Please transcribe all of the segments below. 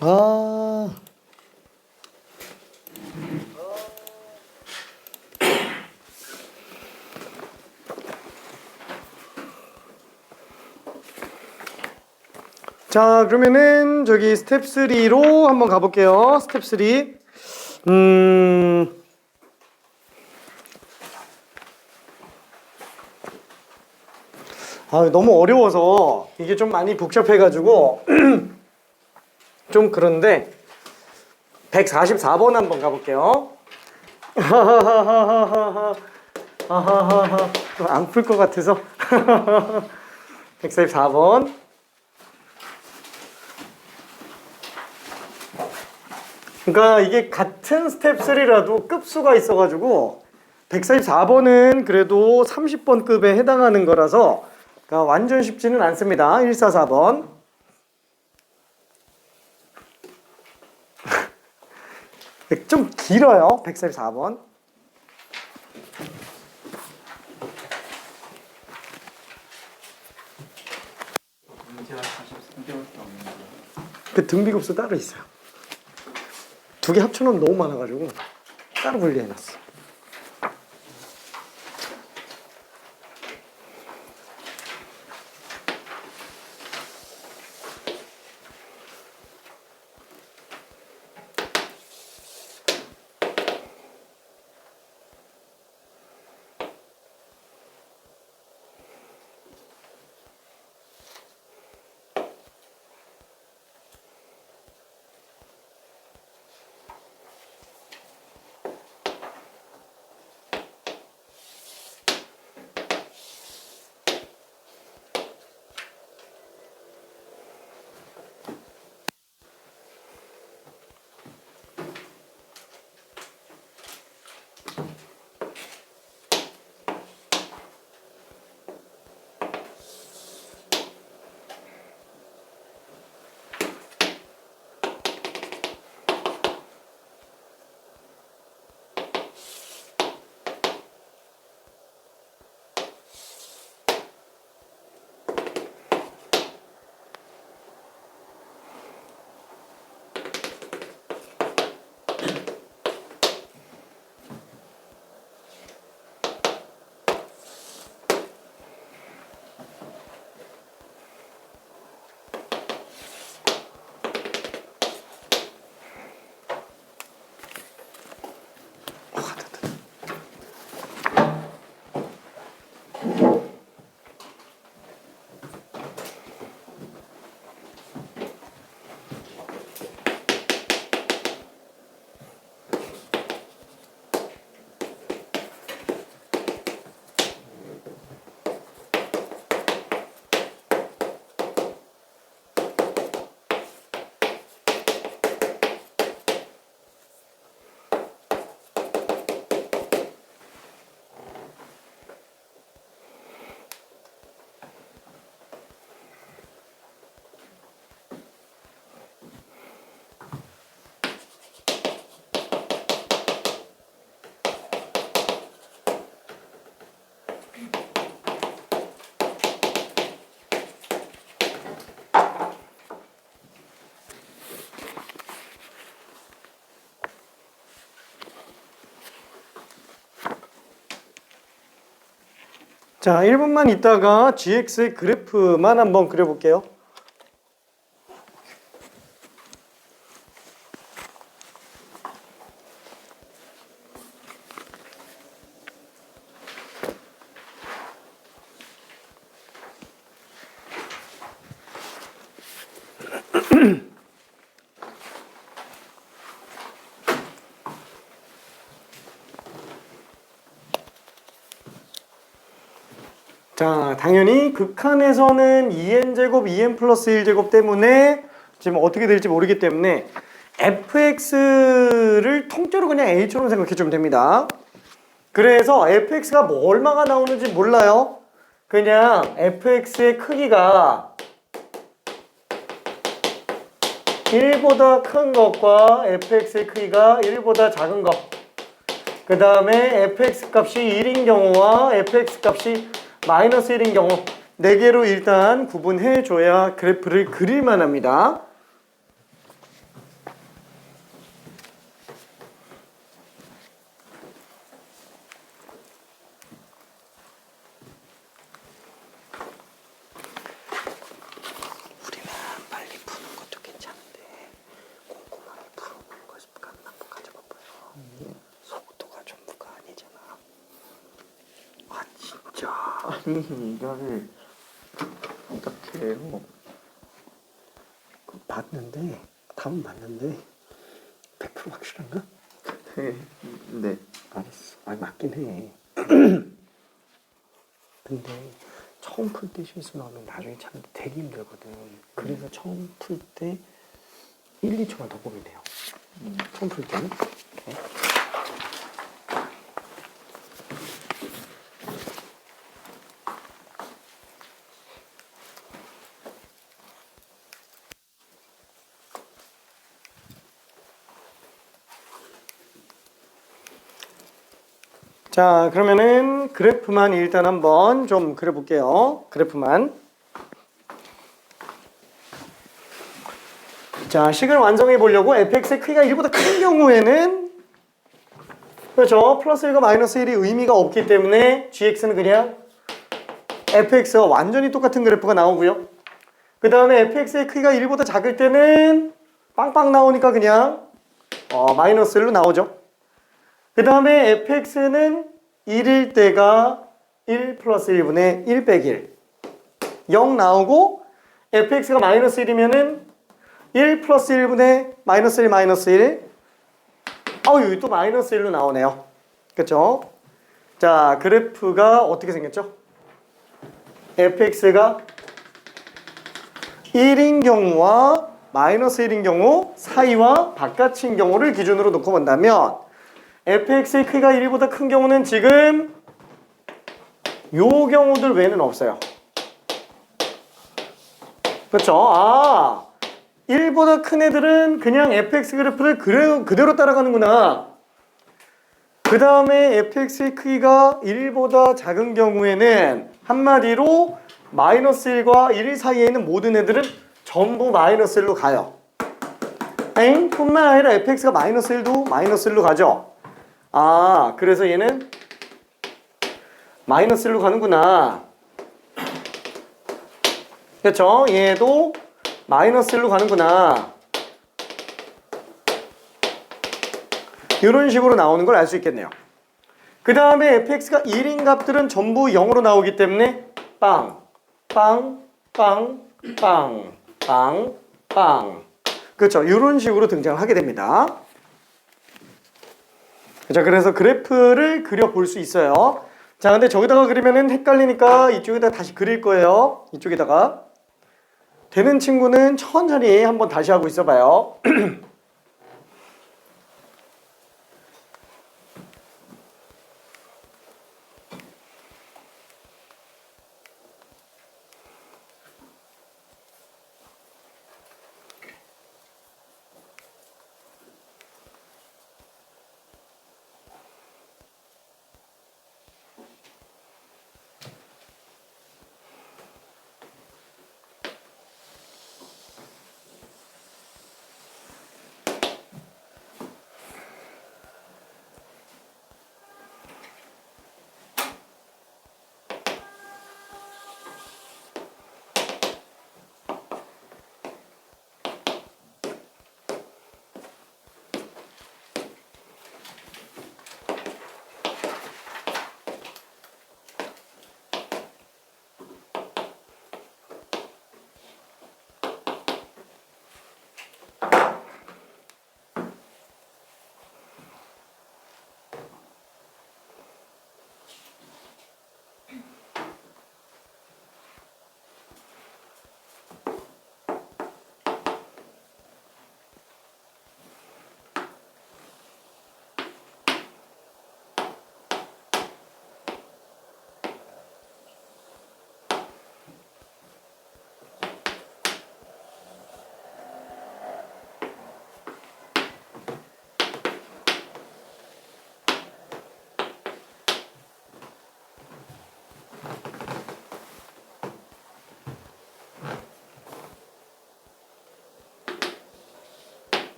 아. 자, 그러면은 저기 스텝 3로 한번 가볼게요. 스텝 3. 너무 어려워서 이게 좀 많이 복잡해가지고 좀 그런데 144번 한번 가볼게요. 안 풀 것 같아서 144번. 그러니까 이게 같은 스텝 3라도 급수가 있어가지고 144번은 그래도 30번 급에 해당하는 거라서 그러니까 완전 쉽지는 않습니다. 144번. 좀 길어요. 144번. 그 등비급수 따로 있어요. 두 개 합쳐놓으면 너무 많아가지고 따로 분리해놨어. 자, 1분만 있다가 GX의 그래프만 한번 그려볼게요. 자, 당연히 극한에서는 2n제곱, 2n 플러스 1제곱 때문에 지금 어떻게 될지 모르기 때문에 fx를 통째로 그냥 a처럼 생각해주면 됩니다. 그래서 fx가 뭐 얼마가 나오는지 몰라요. 그냥 fx의 크기가 1보다 큰 것과 fx의 크기가 1보다 작은 것, 그 다음에 fx 값이 1인 경우와 fx 값이 마이너스 1인 경우 4개로 일단 구분해 줘야 그래프를 그릴만 합니다. 이거를 어떻게 해요? 봤는데 답은 봤는데 100% 확실한가? 네. 알았어. 아 맞긴 해. 근데 처음 풀 때 실수 나오면 나중에 찾는데 되게 힘들거든. 그래서 처음 풀 때 1, 2초만 더 보면 돼요. 처음 풀 때는. 오케이. 자, 그러면은 그래프만 일단 한번 좀 그려볼게요. 그래프만. 자, 식을 완성해 보려고 fx의 크기가 1보다 큰 경우에는 그렇죠. 플러스 1과 마이너스 1이 의미가 없기 때문에 gx는 그냥 fx와 완전히 똑같은 그래프가 나오고요. 그 다음에 fx의 크기가 1보다 작을 때는 빵빵 나오니까 그냥 마이너스 1로 나오죠. 그 다음에 fx는 1일 때가 1 플러스 1분의 1 빼기 1 0 나오고 fx가 마이너스 1이면은 1 플러스 1분의 마이너스 1 마이너스 1 여기 또 마이너스 1로 나오네요. 그쵸? 자, 그래프가 어떻게 생겼죠? fx가 1인 경우와 마이너스 1인 경우 사이와 바깥인 경우를 기준으로 놓고 본다면 fx의 크기가 1보다 큰 경우는 지금 요 경우들 외에는 없어요. 그렇죠? 1보다 큰 애들은 그냥 fx 그래프를 그대로 따라가는구나. 그 다음에 fx의 크기가 1보다 작은 경우에는 한마디로 마이너스 1과 1 사이에 있는 모든 애들은 전부 마이너스 1로 가요. 뿐만 아니라 fx가 마이너스 1도 마이너스 1로 가죠. 그래서 얘는 마이너스 1로 가는구나. 그렇죠? 얘도 마이너스 1로 가는구나. 이런 식으로 나오는 걸 알 수 있겠네요. 그 다음에 fx가 1인 값들은 전부 0으로 나오기 때문에 빵, 빵, 빵, 빵, 빵, 빵. 그렇죠? 이런 식으로 등장을 하게 됩니다. 자, 그래서 그래프를 그려볼 수 있어요. 자, 근데 저기다가 그리면은 헷갈리니까 이쪽에다 다시 그릴 거예요. 이쪽에다가. 되는 친구는 천천히 한번 다시 하고 있어봐요.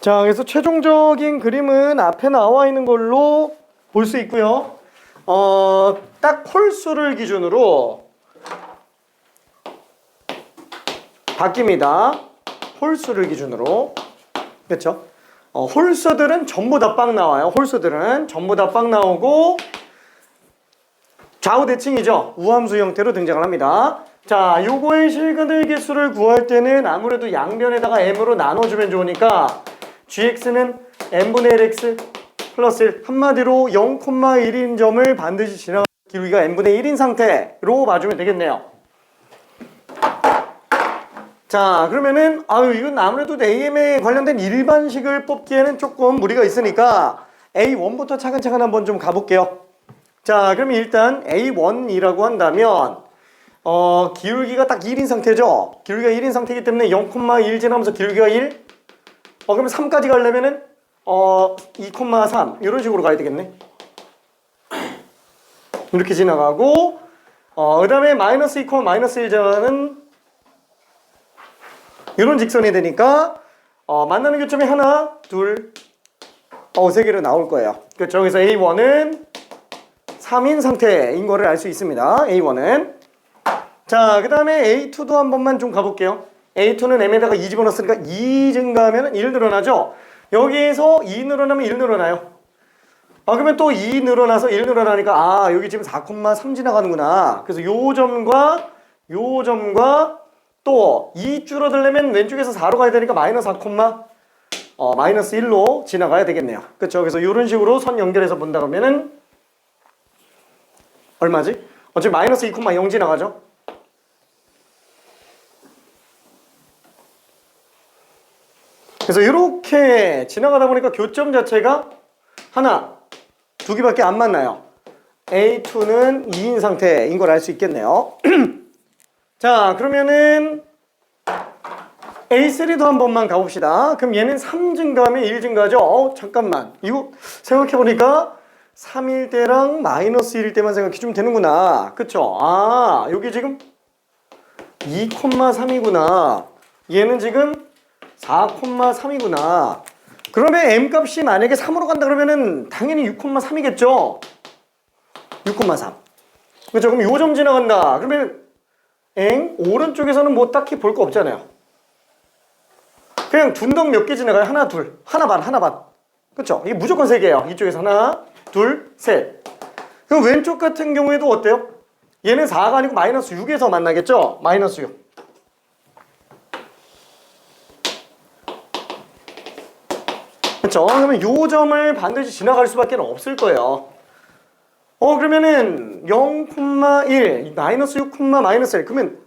자, 그래서 최종적인 그림은 앞에 나와 있는 걸로 볼 수 있고요. 딱 홀수를 기준으로 바뀝니다. 홀수를 기준으로. 그렇죠? 홀수들은 전부 다 빵 나와요. 홀수들은 전부 다 빵 나오고 좌우 대칭이죠. 우함수 형태로 등장을 합니다. 자, 요거의 실근들 개수를 구할 때는 아무래도 양변에다가 m으로 나눠주면 좋으니까 gx는 n분의 1x 플러스 1, 한마디로 0,1인 점을 반드시 지나가는 기울기가 n분의 1인 상태로 봐주면 되겠네요. 자, 그러면은 이건 아무래도 AM에 관련된 일반식을 뽑기에는 조금 무리가 있으니까 A1부터 차근차근 한번 좀 가볼게요. 자, 그럼 일단 A1이라고 한다면 기울기가 딱 1인 상태죠. 기울기가 1인 상태이기 때문에 0,1 지나면서 기울기가 1. 그러면 3까지 가려면은 2,3 이런 식으로 가야 되겠네. 이렇게 지나가고 그 다음에 마이너스 2, 마이너스 1 지나가는 이런 직선이 되니까 만나는 교점이 하나, 둘, 세 개로 나올 거예요. 그렇죠. 그래서 A1은 3인 상태인 거를 알 수 있습니다. A1은. 자, 그 다음에 A2도 한 번만 좀 가볼게요. A2는 M에다가 2 집어넣었으니까 2 증가하면 1 늘어나죠? 여기에서 2 늘어나면 1 늘어나요. 그러면 또 2 늘어나서 1 늘어나니까 여기 지금 4,3 지나가는구나. 그래서 요 점과 또 2 줄어들려면 왼쪽에서 4로 가야 되니까 마이너스 4, 마이너스 1로 지나가야 되겠네요. 그렇죠? 그래서 이런 식으로 선 연결해서 본다 그러면은 얼마지? 어차피 마이너스 2,0 지나가죠? 그래서 이렇게 지나가다 보니까 교점 자체가 하나, 두 개밖에 안 만나요. A2는 2인 상태인 걸 알 수 있겠네요. 자, 그러면은 A3도 한 번만 가봅시다. 그럼 얘는 3 증가하면 1 증가하죠? 잠깐만. 이거 생각해보니까 3일 때랑 마이너스 1일 때만 생각해주면 되는구나. 그쵸? 여기 지금 2,3이구나. 얘는 지금 4,3이구나. 그러면 m값이 만약에 3으로 간다 그러면은 당연히 6,3이겠죠? 6,3. 그렇죠? 그럼 요 점 지나간다. 그러면 오른쪽에서는 뭐 딱히 볼 거 없잖아요. 그냥 둔덕 몇 개 지나가요? 하나, 둘. 하나 반. 그렇죠? 이게 무조건 3개예요. 이쪽에서 하나, 둘, 셋. 그럼 왼쪽 같은 경우에도 어때요? 얘는 4가 아니고 마이너스 6에서 만나겠죠? 마이너스 6. 그렇죠? 그러면 요 점을 반드시 지나갈 수밖에 없을 거예요. 그러면은 0,1, 마이너스 6, 마이너스 1. 그러면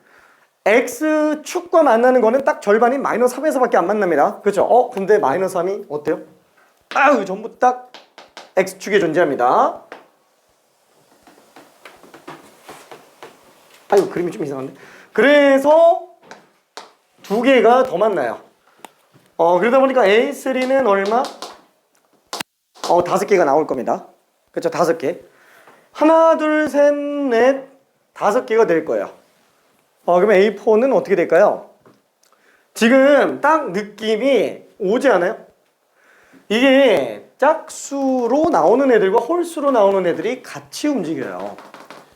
X축과 만나는 거는 딱 절반인 마이너스 3에서밖에 안 만납니다. 그렇죠? 근데 마이너스 3이 어때요? 전부 딱 X축에 존재합니다. 그림이 좀 이상한데? 그래서 두 개가 더 만나요. 그러다 보니까 A3는 얼마? 5개가 나올 겁니다. 그렇죠? 5개. 하나, 둘, 셋, 넷, 5개가 될 거예요. 그러면 A4는 어떻게 될까요? 지금 딱 느낌이 오지 않아요? 이게 짝수로 나오는 애들과 홀수로 나오는 애들이 같이 움직여요.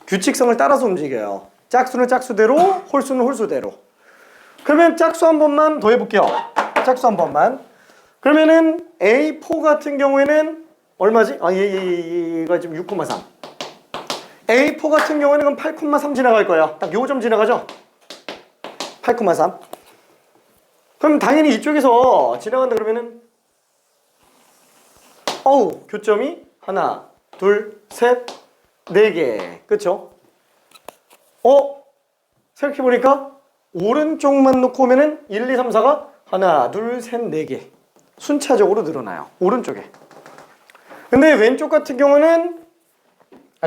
규칙성을 따라서 움직여요. 짝수는 짝수대로, 홀수는 홀수대로. 그러면 짝수 한 번만 더 해볼게요. 짝수 한 번만. 그러면은 A4 같은 경우에는 얼마지? 얘가 지금 6,3. A4 같은 경우에는 그럼 8,3 지나갈 거예요. 딱 요 점 지나가죠? 8,3. 그럼 당연히 이쪽에서 지나간다 그러면은 교점이 하나, 둘, 셋, 4개. 그쵸? 생각해보니까 오른쪽만 놓고 오면은 1, 2, 3, 4가 하나, 둘, 셋, 4개. 순차적으로 늘어나요. 오른쪽에. 근데 왼쪽 같은 경우는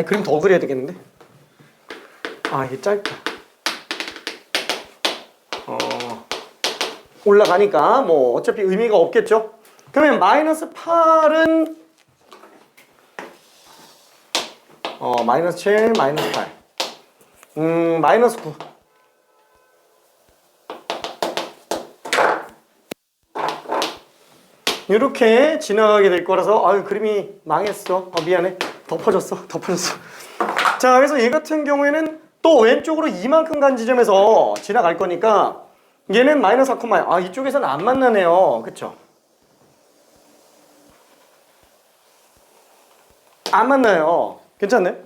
그림 더 그려야 되겠는데? 이게 짧다. 올라가니까 뭐 어차피 의미가 없겠죠? 그러면 마이너스 8은 마이너스 7, 마이너스 8. 마이너스 9. 이렇게 지나가게 될 거라서 아유 그림이 망했어. 미안해. 덮어졌어. 자, 그래서 얘 같은 경우에는 또 왼쪽으로 이만큼 간 지점에서 지나갈 거니까 얘는 마이너스 4, 이쪽에서는 안 만나네요. 그쵸? 안 만나요. 괜찮네?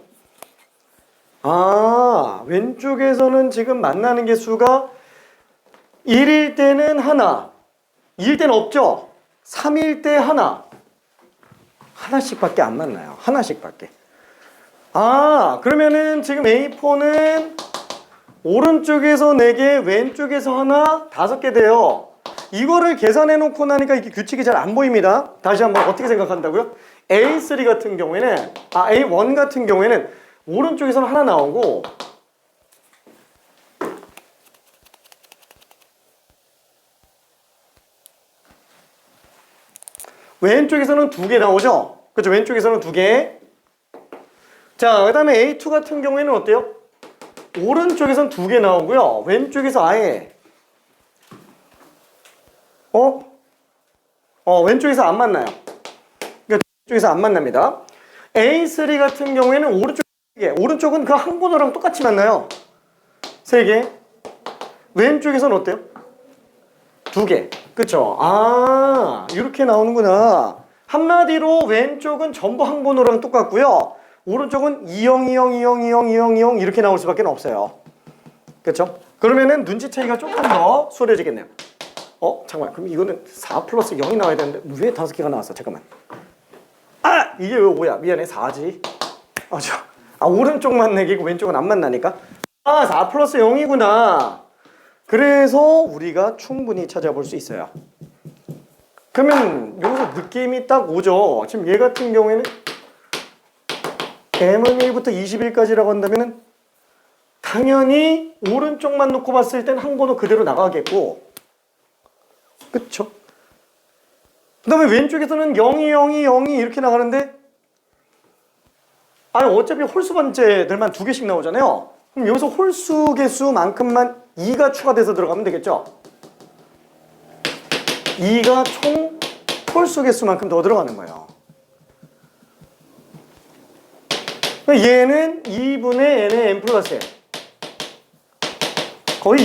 왼쪽에서는 지금 만나는 개수가 1일 때는 하나, 2일 때는 없죠? 3일 때 하나씩밖에 안 만나요. 하나씩밖에. 그러면은 지금 A4는 오른쪽에서 4개, 왼쪽에서 하나, 5개 돼요. 이거를 계산해 놓고 나니까 이게 규칙이 잘 안 보입니다. 다시 한번 어떻게 생각한다고요? A3 같은 경우에는, A1 같은 경우에는 오른쪽에서는 하나 나오고, 왼쪽에서는 2개 나오죠? 그렇죠? 왼쪽에서는 2개. 자, 그 다음에 A2 같은 경우에는 어때요? 오른쪽에서는 2개 나오고요. 왼쪽에서 아예 왼쪽에서 안 만나요. 그러니까 왼쪽에서 안 만납니다. A3 같은 경우에는 오른쪽 3개. 오른쪽은 그 한 번호랑 똑같이 만나요. 3개. 왼쪽에서는 어때요? 2개. 그쵸? 이렇게 나오는구나. 한마디로 왼쪽은 전부 한 번호랑 똑같고요. 오른쪽은 20, 20, 20, 20, 20, 20 이렇게 나올 수밖에 없어요. 그쵸? 그러면은 눈치 차이가 조금 더 수월해지겠네요. 잠깐만. 그럼 이거는 4 플러스 0이 나와야 되는데 왜 5개가 나왔어? 잠깐만. 이게 왜 5야? 미안해. 4지. 오른쪽만 4개고 왼쪽은 안 만나니까. 4 플러스 0이구나. 그래서 우리가 충분히 찾아볼 수 있어요. 그러면 여기서 느낌이 딱 오죠. 지금 얘 같은 경우에는 M은 1부터 20일까지라고 한다면 당연히 오른쪽만 놓고 봤을 땐 한 번호 그대로 나가겠고, 그쵸? 그 다음에 왼쪽에서는 0이 0이 0이 이렇게 나가는데 어차피 홀수 번째들만 2개씩 나오잖아요. 그럼 여기서 홀수 개수만큼만 2가 추가돼서 들어가면 되겠죠? 2가 총 홀수 개수만큼 더 들어가는 거예요. 얘는 2분의 n의 n 플러스 1. 거의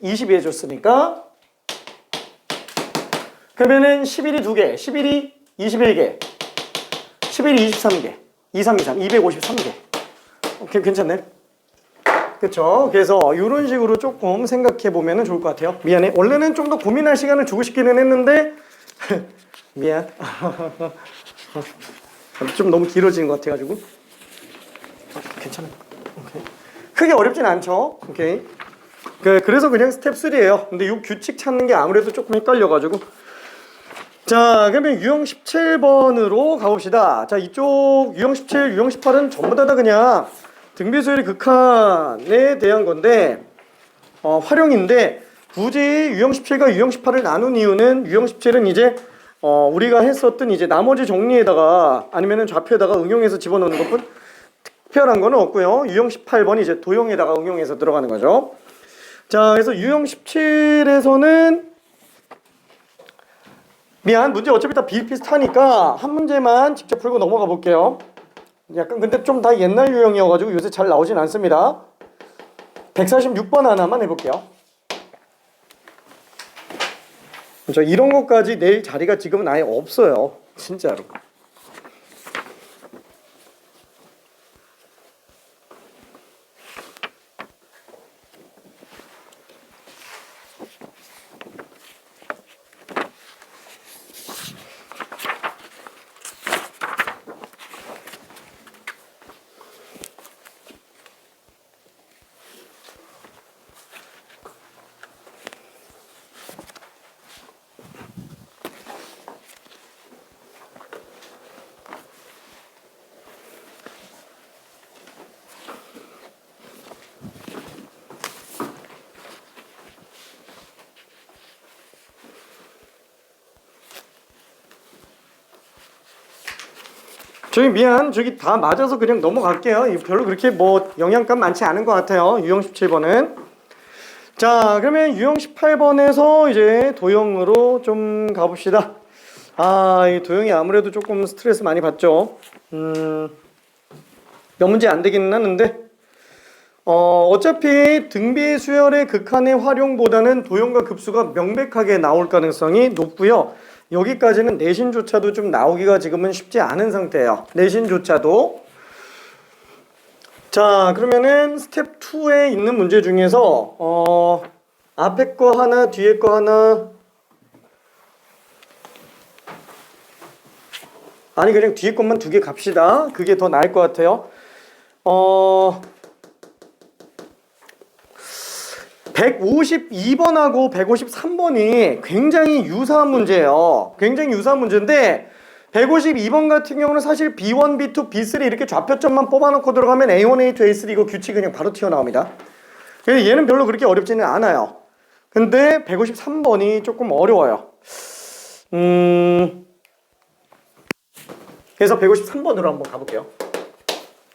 22 해줬으니까. 그러면은 11이 2개, 11이 21개, 11이 23개, 2323, 253개. 오케이, 괜찮네. 그쵸? 그래서 이런 식으로 조금 생각해 보면 좋을 것 같아요. 미안해. 원래는 좀 더 고민할 시간을 주고 싶기는 했는데 미안. 좀 너무 길어지는 것 같아가지고. 괜찮아. 오케이. 크게 어렵진 않죠. 오케이. 그래서 그냥 스텝 3예요. 근데 이 규칙 찾는 게 아무래도 조금 헷갈려가지고. 자, 그러면 유형 17번으로 가봅시다. 자, 이쪽 유형 17, 유형 18은 전부 다 그냥 등비수열의 극한에 대한 건데 활용인데 굳이 유형 17과 유형 18을 나눈 이유는 유형 17은 이제 우리가 했었던 이제 나머지 정리에다가 아니면은 좌표에다가 응용해서 집어넣는 것뿐 특별한 거는 없고요. 유형 18번이 이제 도형에다가 응용해서 들어가는 거죠. 자, 그래서 유형 17에서는 문제 어차피 다 비슷비슷하니까 한 문제만 직접 풀고 넘어가 볼게요. 약간 근데 좀 다 옛날 유형이어가지고 요새 잘 나오진 않습니다. 146번 하나만 해볼게요. 이런 것까지 낼 자리가 지금은 아예 없어요. 진짜로. 저기 다 맞아서 그냥 넘어갈게요. 별로 그렇게 뭐 영향감 많지 않은 것 같아요. 유형 17번은. 자, 그러면 유형 18번에서 이제 도형으로 좀 가봅시다. 이 도형이 아무래도 조금 스트레스 많이 받죠. 몇 문제 안 되기는 하는데, 어차피 등비 수열의 극한의 활용보다는 도형과 급수가 명백하게 나올 가능성이 높고요. 여기까지는 내신조차도 좀 나오기가 지금은 쉽지 않은 상태예요. 내신조차도. 자, 그러면은 스텝 2에 있는 문제 중에서 앞에 거 하나, 뒤에 거 하나, 아니 그냥 뒤에 것만 2개 갑시다. 그게 더 나을 것 같아요. 152번하고 153번이 굉장히 유사한 문제예요. 굉장히 유사한 문제인데 152번 같은 경우는 사실 B1, B2, B3 이렇게 좌표점만 뽑아놓고 들어가면 A1, A2, A3 이거 규칙 그냥 바로 튀어나옵니다. 그래서 얘는 별로 그렇게 어렵지는 않아요. 근데 153번이 조금 어려워요. 그래서 153번으로 한번 가볼게요.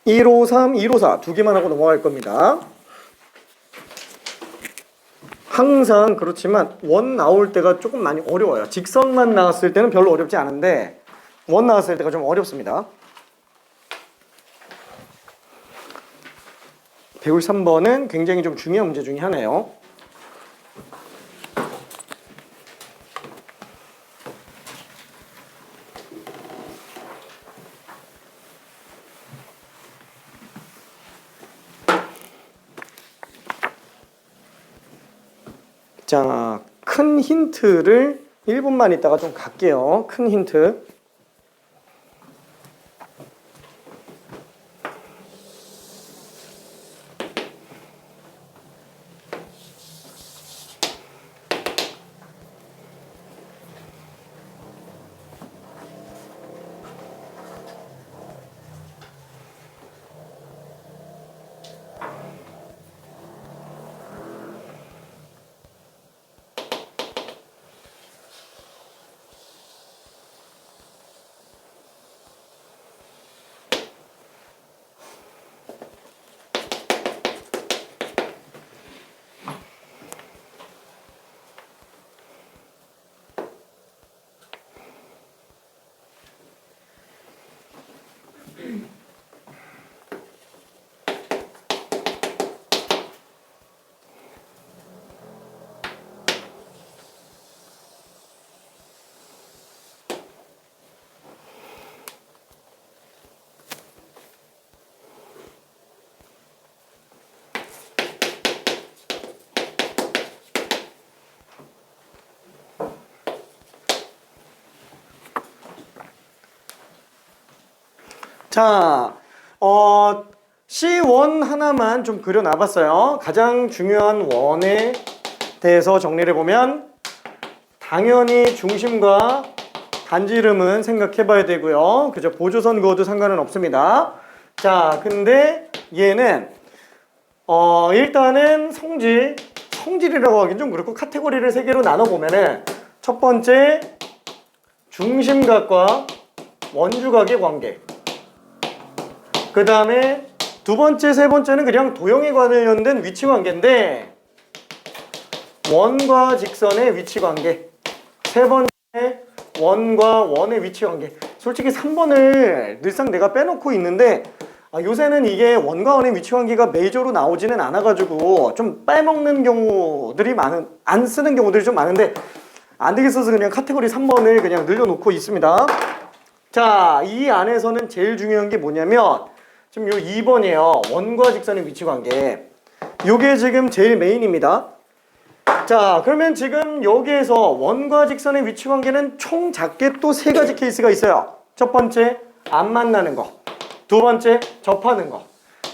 153, 154 두 개만 하고 넘어갈 겁니다. 항상 그렇지만 원 나올 때가 조금 많이 어려워요. 직선만 나왔을 때는 별로 어렵지 않은데 원 나왔을 때가 좀 어렵습니다. 153번은 굉장히 좀 중요한 문제 중에 하나예요. 자, 큰 힌트를 1분만 있다가 좀 갈게요. 큰 힌트. 자, C1 하나만 좀 그려놔봤어요. 가장 중요한 원에 대해서 정리를 해보면 당연히 중심과 반지름은 생각해봐야 되고요. 그죠? 보조선 그어도 상관은 없습니다. 자, 근데 얘는 일단은 성질이라고 하긴 좀 그렇고 카테고리를 3개로 나눠보면은 첫 번째 중심각과 원주각의 관계, 그 다음에 두 번째, 세 번째는 그냥 도형에 관련된 위치 관계인데 원과 직선의 위치 관계, 세 번째 원과 원의 위치 관계. 솔직히 3번을 늘상 내가 빼놓고 있는데 요새는 이게 원과 원의 위치 관계가 메이저로 나오지는 않아가지고 좀 빼먹는 경우들이 안 쓰는 경우들이 좀 많은데 안 되겠어서 그냥 카테고리 3번을 그냥 늘려놓고 있습니다. 자, 이 안에서는 제일 중요한 게 뭐냐면 지금 요 2번이에요. 원과 직선의 위치 관계. 요게 지금 제일 메인입니다. 자, 그러면 지금 여기에서 원과 직선의 위치 관계는 총 작게 또 3가지 케이스가 있어요. 첫 번째, 안 만나는 거. 두 번째, 접하는 거.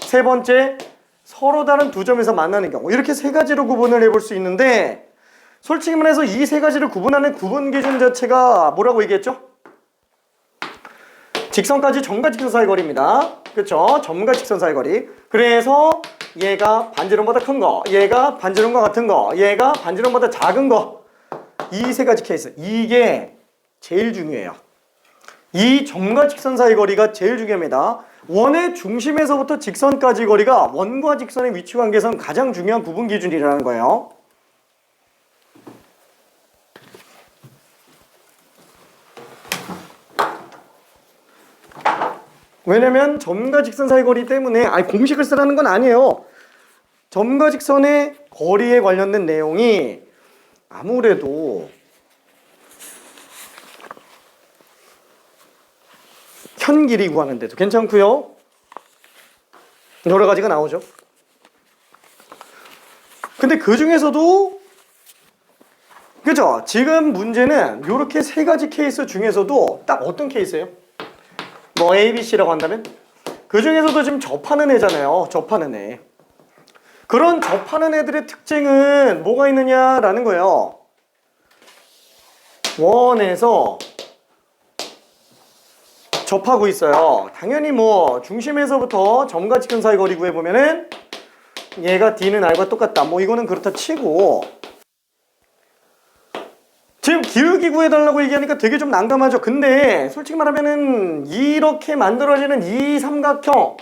세 번째, 서로 다른 두 점에서 만나는 경우. 이렇게 3가지로 구분을 해볼 수 있는데 솔직히 말해서 이 3가지를 구분하는 구분 기준 자체가 뭐라고 얘기했죠? 직선까지 점과 직선 사이 거리입니다. 그렇죠? 점과 직선 사이 거리. 그래서 얘가 반지름보다 큰 거, 얘가 반지름과 같은 거, 얘가 반지름보다 작은 거. 이 3가지 케이스. 이게 제일 중요해요. 이 점과 직선 사이 거리가 제일 중요합니다. 원의 중심에서부터 직선까지 거리가 원과 직선의 위치 관계에선 가장 중요한 구분 기준이라는 거예요. 왜냐면 점과 직선 사이 거리 때문에 공식을 쓰라는 건 아니에요. 점과 직선의 거리에 관련된 내용이 아무래도 현 길이 구하는데도 괜찮고요. 여러 가지가 나오죠. 근데 그 중에서도 그죠? 지금 문제는 이렇게 세 가지 케이스 중에서도 딱 어떤 케이스예요? 뭐 A, B, C라고 한다면 그 중에서도 지금 접하는 애잖아요. 접하는 애. 그런 접하는 애들의 특징은 뭐가 있느냐라는 거예요. 원에서 접하고 있어요. 당연히 뭐 중심에서부터 점과 직선 사이 거리 구해보면은 얘가 D는 R과 똑같다. 뭐 이거는 그렇다 치고 지금 기울기 구해달라고 얘기하니까 되게 좀 난감하죠. 근데 솔직히 말하면은 이렇게 만들어지는 이 삼각형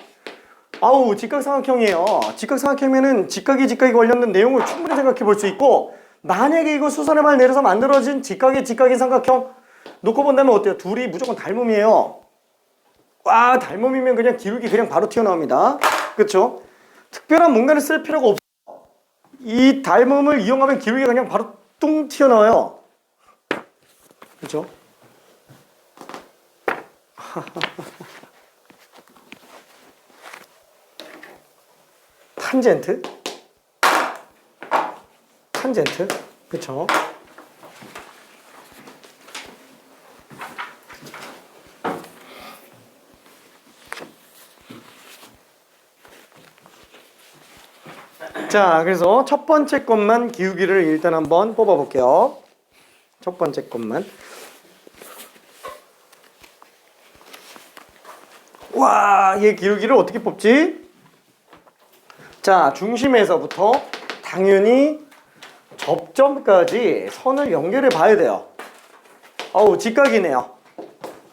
직각삼각형이에요. 직각삼각형이면은 직각이 관련된 내용을 충분히 생각해 볼 수 있고 만약에 이거 수선의 발 내려서 만들어진 직각인 삼각형 놓고 본다면 어때요? 둘이 무조건 닮음이에요. 와, 닮음이면 그냥 기울기 그냥 바로 튀어나옵니다. 그쵸? 특별한 뭔가를 쓸 필요가 없어. 이 닮음을 이용하면 기울기가 그냥 바로 뚱 튀어나와요. 그쵸? 탄젠트? 그쵸? 자, 그래서 첫 번째 것만 기울기를 일단 한번 뽑아 볼게요. 첫 번째 것만. 와, 얘 기울기를 어떻게 뽑지? 자, 중심에서부터 당연히 접점까지 선을 연결해 봐야 돼요. 직각이네요.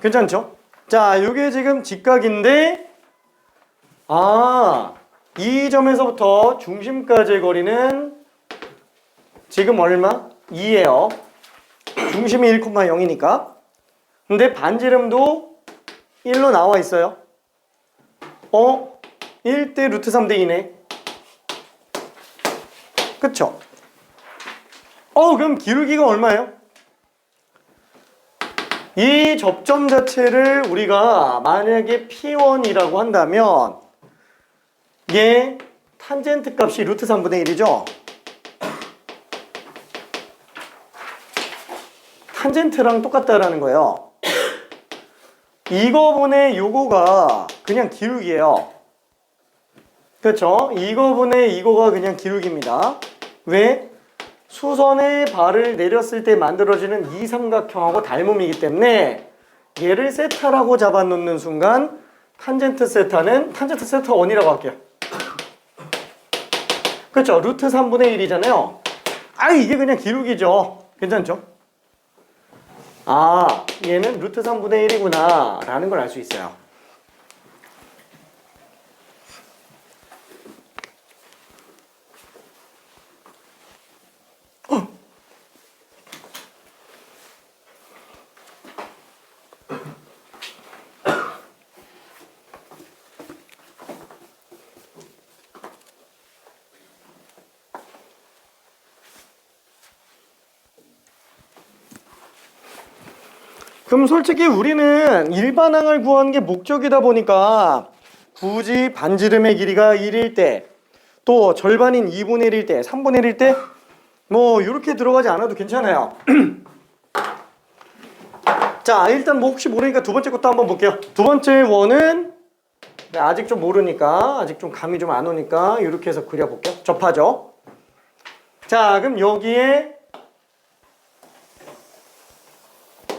괜찮죠? 자, 이게 지금 직각인데 이 점에서부터 중심까지의 거리는 지금 얼마? 2예요. 중심이 1,0이니까. 근데 반지름도 1로 나와 있어요. 1대 루트 3대 2네. 그쵸? 그럼 기울기가 얼마예요? 이 접점 자체를 우리가 만약에 P1이라고 한다면 얘 탄젠트 값이 루트 3분의 1이죠? 탄젠트랑 똑같다라는 거예요. 이거분의 요거가 그냥 기울기예요. 그렇죠? 이거분의 이거가 그냥 기울기입니다. 왜? 수선의 발을 내렸을 때 만들어지는 이 삼각형하고 닮음이기 때문에 얘를 세타라고 잡아놓는 순간 탄젠트 세타는 탄젠트 세타 1이라고 할게요. 그렇죠? 루트 3분의 1이잖아요. 이게 그냥 기울기죠. 괜찮죠? 얘는 루트 3분의 1이구나 라는 걸 알 수 있어요. 그럼 솔직히 우리는 일반항을 구하는 게 목적이다 보니까 굳이 반지름의 길이가 1일 때, 또 절반인 2분의 1일 때, 3분의 1일 때 뭐 이렇게 들어가지 않아도 괜찮아요. 자, 일단 뭐 혹시 모르니까 두 번째 것도 한번 볼게요. 두 번째 원은 아직 좀 모르니까, 아직 좀 감이 좀 안 오니까 이렇게 해서 그려볼게요. 접하죠. 자, 그럼 여기에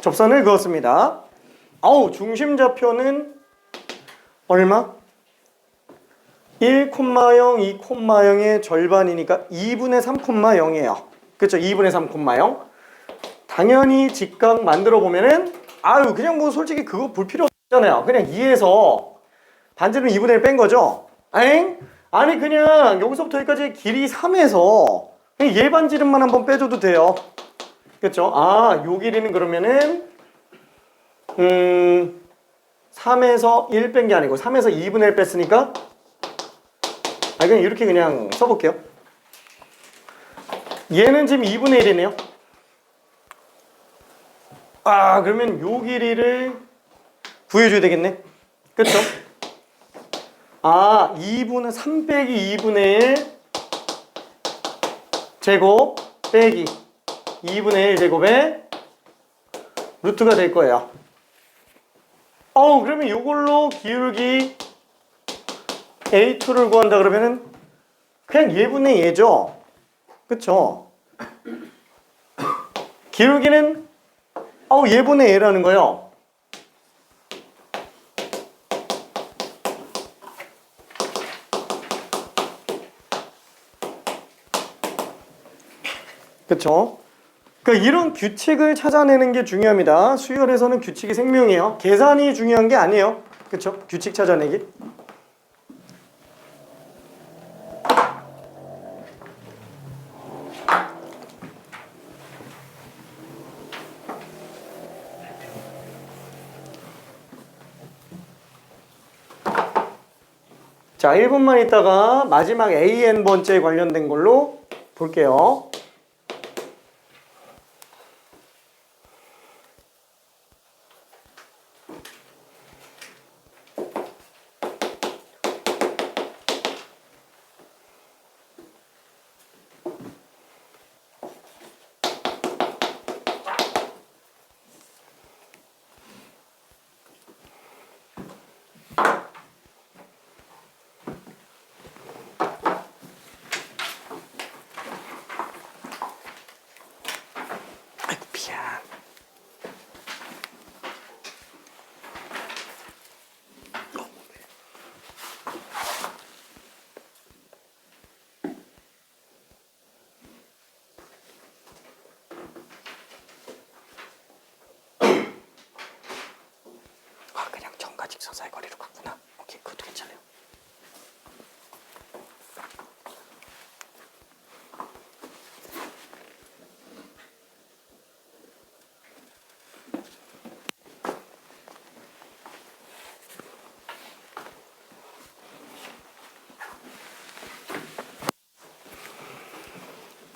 접선을 그었습니다. 중심 좌표는 얼마? 1,0, 2,0의 절반이니까 2분의 3,0이에요. 그렇죠? 2분의 3,0. 당연히 직각 만들어 보면은 그냥 뭐 솔직히 그거 볼 필요 없잖아요. 그냥 2에서 반지름 2분의 1 뺀 거죠. 아니 그냥 여기서부터 여기까지 길이 3에서 그냥 얘 반지름만 한번 빼줘도 돼요. 그렇죠? 요 길이는 그러면은 3에서 1 뺀 게 아니고 3에서 2분의 1 뺐으니까 그냥 이렇게 그냥 써볼게요. 얘는 지금 2분의 1이네요. 그러면 요 길이를 구해줘야 되겠네. 그쵸? 2분의 3 빼기 2분의 1 제곱 빼기 2분의 1 제곱에 루트가 될 거예요. 그러면 이걸로 기울기 A2를 구한다 그러면은 그냥 얘분의 얘죠. 그쵸? 기울기는 얘분의 얘라는 거예요. 그쵸? 그러니까 이런 규칙을 찾아내는 게 중요합니다. 수열에서는 규칙이 생명이에요. 계산이 중요한 게 아니에요. 그쵸? 규칙 찾아내기. 자, 1분만 있다가 마지막 AN번째 관련된 걸로 볼게요. 그냥 정과 직선 사이 거리로 갔구나. 오케이, 그것도 괜찮아요.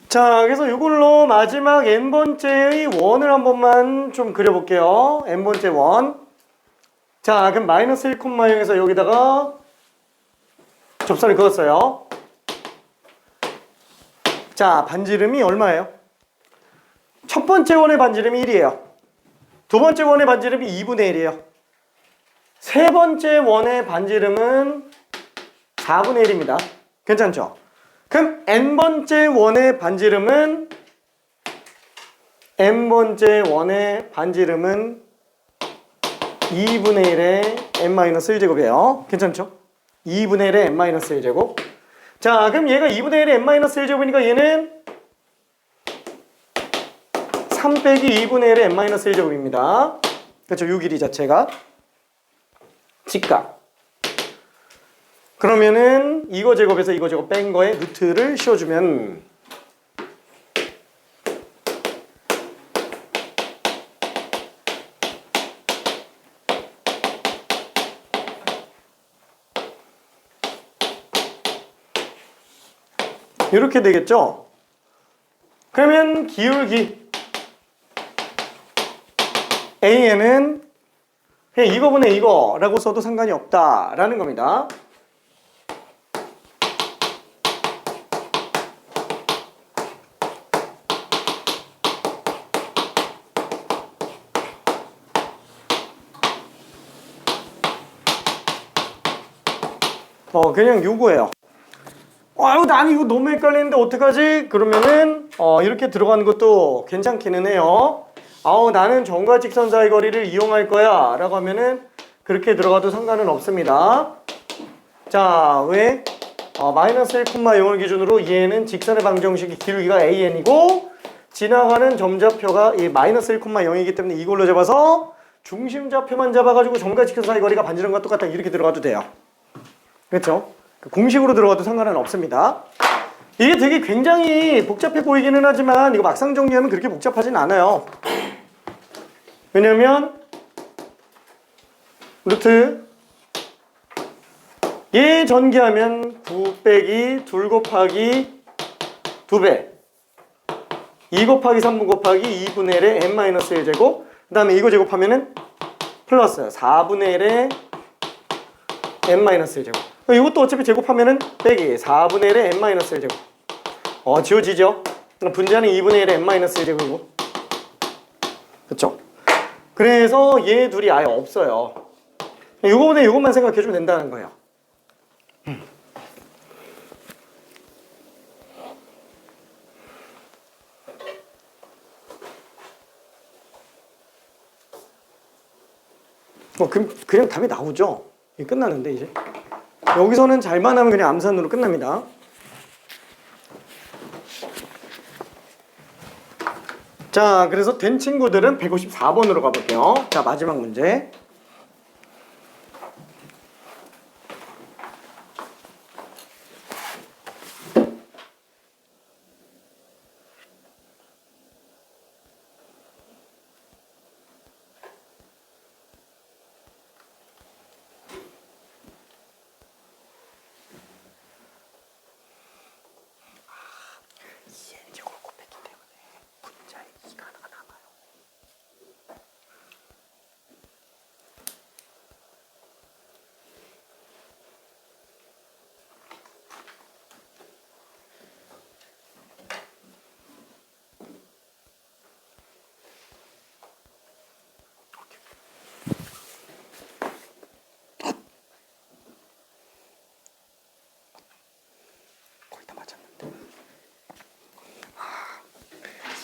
자, 그래서 이걸로 마지막 n번째의 원을 한 번만 좀 그려볼게요. n번째 원. 자, 그럼 마이너스 1,0에서 여기다가 접선을 그었어요. 자, 반지름이 얼마예요? 첫 번째 원의 반지름이 1이에요. 두 번째 원의 반지름이 2분의 1이에요. 세 번째 원의 반지름은 4분의 1입니다. 괜찮죠? 그럼 n번째 원의 반지름은 n번째 원의 반지름은 2분의 1의 n-1제곱이에요. 괜찮죠? 2분의 1의 n-1제곱. 자, 그럼 얘가 2분의 1의 n-1제곱이니까 얘는 3 빼기 2분의 1의 n-1제곱입니다. 그렇죠? 요 길이 자체가. 직각. 그러면은 이거 제곱에서 이거 제곱 뺀 거에 루트를 씌워주면 이렇게 되겠죠? 그러면 기울기 AN은 그냥 이거분의 이거라고 써도 상관이 없다라는 겁니다. 그냥 요거예요. 난 이거 너무 헷갈리는데 어떡하지? 그러면은 이렇게 들어가는 것도 괜찮기는 해요. 나는 정과 직선 사이 거리를 이용할 거야 라고 하면은 그렇게 들어가도 상관은 없습니다. 자, 왜? 마이너스 1,0을 기준으로 얘는 직선의 방정식이 기울기가 AN이고 지나가는 점좌표가 이 마이너스 1,0이기 때문에 이걸로 잡아서 중심좌표만 잡아가지고 정과 직선 사이 거리가 반지름과 똑같다 이렇게 들어가도 돼요. 그렇죠? 공식으로 들어가도 상관은 없습니다. 이게 되게 굉장히 복잡해 보이기는 하지만 이거 막상 정리하면 그렇게 복잡하진 않아요. 왜냐면 루트 얘 전개하면 9 빼기 2 곱하기 2배 2 곱하기 3분 곱하기 2분의 1의 n-1제곱 그 다음에 이거 제곱하면은 플러스 4분의 1의 n-1제곱 이것도 어차피 제곱하면은 빼기 4분의 1의 n-1제곱 지워지죠? 분자는 2분의 1의 n-1제곱이고 그쵸? 그래서 얘 둘이 아예 없어요 요거보다 요것만 생각해주면 된다는 거예요 그냥 답이 나오죠? 이게 끝나는데 이제 여기서는 잘만 하면 그냥 암산으로 끝납니다 자 그래서 된 친구들은 154번으로 가볼게요 자 마지막 문제 거의 다 맞았는데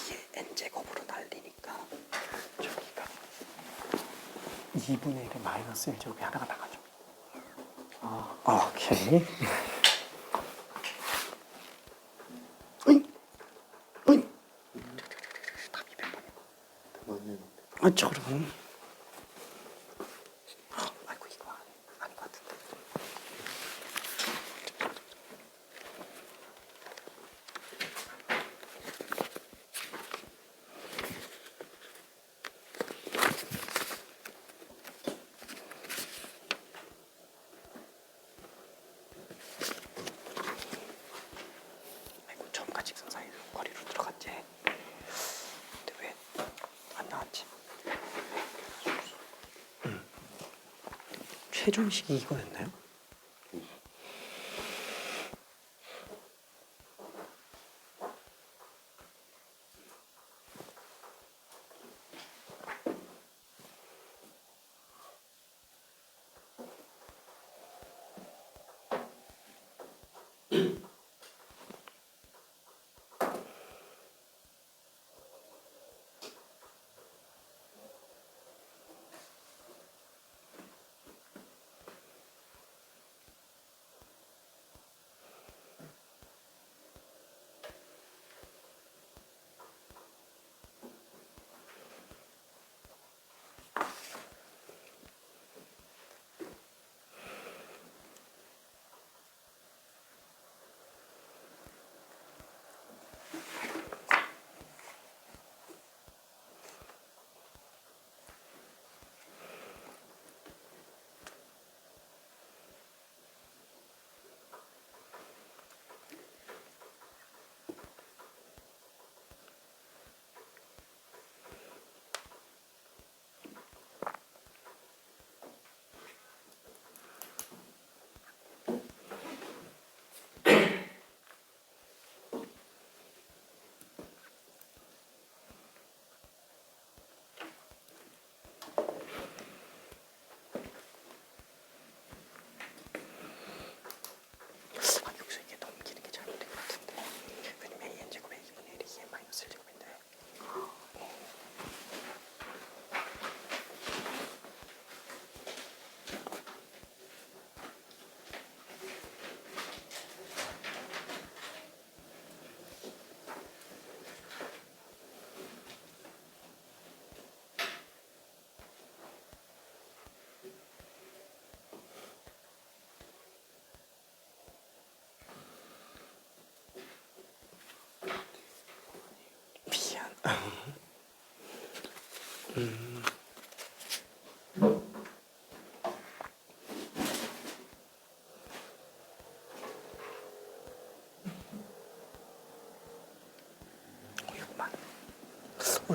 이게 n제곱으로 날리니까 저기가 2분의 1의 마이너스 1제곱이 하나가 나가죠 오케이 어이 답이 100번이야 저런 아이고 이거 아닌 것 같은데 점과 직선 사이 거리로 들어갔지 근데 왜 안 나왔지 최종식이 이거였나요?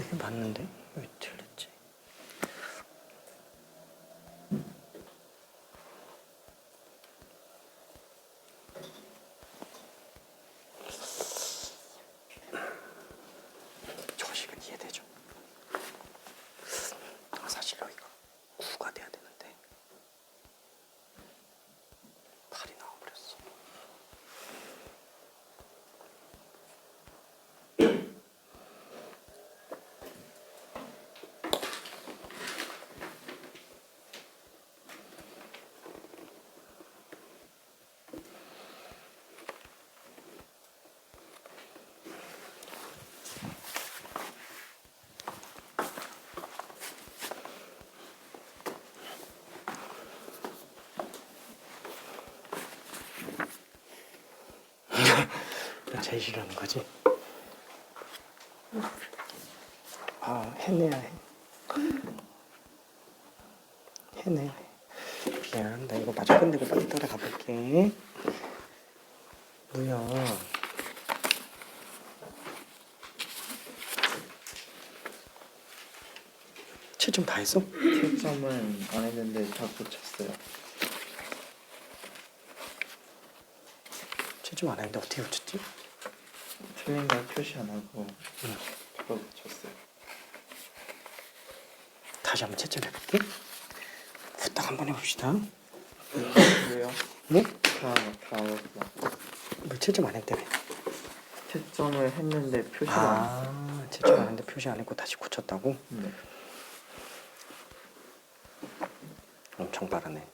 이게 맞는데? 왜 틀렸지? 저식은 이해되죠? 사실 여기가 9가 돼야 되는데 8이 나와버렸어. 제일 싫어하는 거지? 아, 해내야 해. 해내야 해. 미안, 나 이거 마저 끝내고 빨리 따라가 볼게. 뭐야? 채점 다 했어? 채점은 안 했는데 다 고쳤어요. 채점 안 했는데 어떻게 고쳤지? 틀린 거 표시 안 하고 그거 고쳤어요. 다시 한번 채점해볼게. 후딱 한번 해봅시다. 왜요? 네? 다 어렵다. 뭐 채점 안 했다며? 채점을 했는데 표시가 안 했어요. 아, 채점 안 했는데 표시 안 했고 다시 고쳤다고? 네. 엄청 빠르네.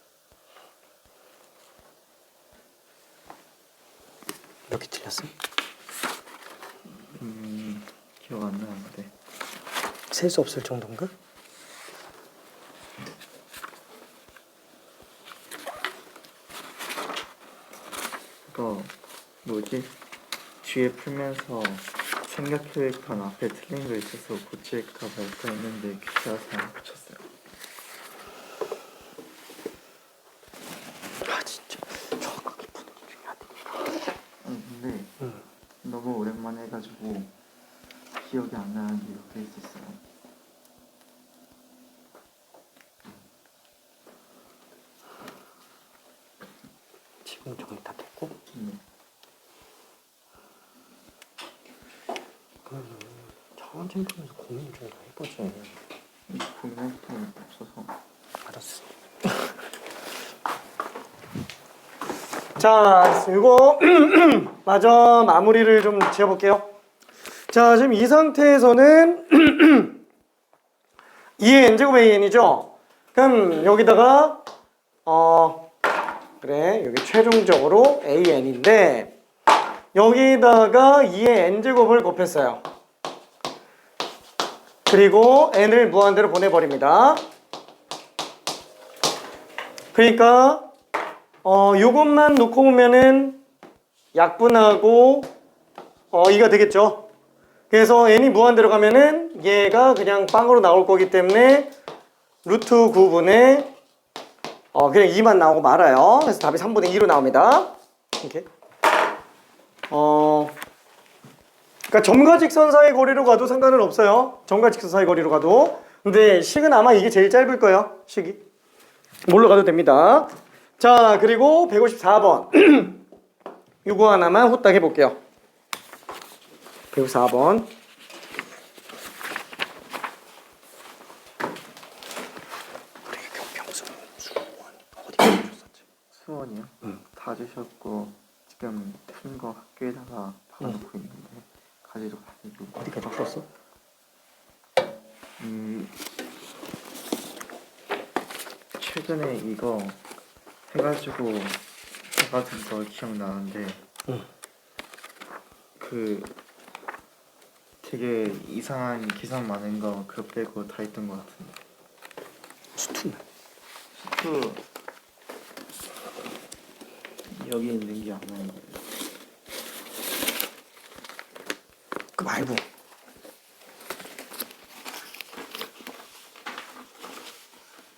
몇 개 틀렸어? 기억 안 나는데. 셀 수 없을 정도인가? 이거 뭐지? 뒤에 풀면서 생각해보니까 앞에 틀린 거 있어서 고칠까 말까 했는데 귀찮아서 안 고쳤어요. 아 진짜 정확하게 푸는 게 중요하다니까. 근데 너무 오랜만에 해가지고 기억이 안 나는데 이렇게 있었어요. 지금 정리 다 됐고? 그러면 천천히 보면서 고민 좀 해보지. 고민할 게 없어서. 알았어. 자, 이거 마저 마무리를 좀 지어볼게요. 자, 지금 이 상태에서는 2의 n제곱 an이죠. 그럼 여기다가 그래, 여기 최종적으로 an인데 여기다가 2의 n제곱을 곱했어요. 그리고 n을 무한대로 보내버립니다. 그러니까 요것만 놓고 보면은 약분하고 2가 되겠죠. 그래서 n이 무한대로 가면은 얘가 그냥 빵으로 나올 거기 때문에 루트 9분의 그냥 2만 나오고 말아요. 그래서 답이 3분의 2로 나옵니다. 이렇게. 그러니까 점과 직선 사이 거리로 가도 상관은 없어요. 점과 직선 사이 거리로 가도. 근데 식은 아마 이게 제일 짧을 거예요. 식이. 뭘로 가도 됩니다. 자, 그리고 154번. 요거 하나만 후딱 해볼게요. 154번. 그래, 경평수 수원 어디 주셨었지? 수원이요? 다 주셨고 지금 푼 거 학교에다가 박아놓고 있는데 가지러 가지고. 어디가 바꿨어? 최근에 이거 해가지고 받은 거 기억나는데 그 되게 이상한 계산 많은 거 그거 빼고 다 했던 것 같은데. 수투는? 수트 여기 있는 게 안 나는 거예요. 그 말고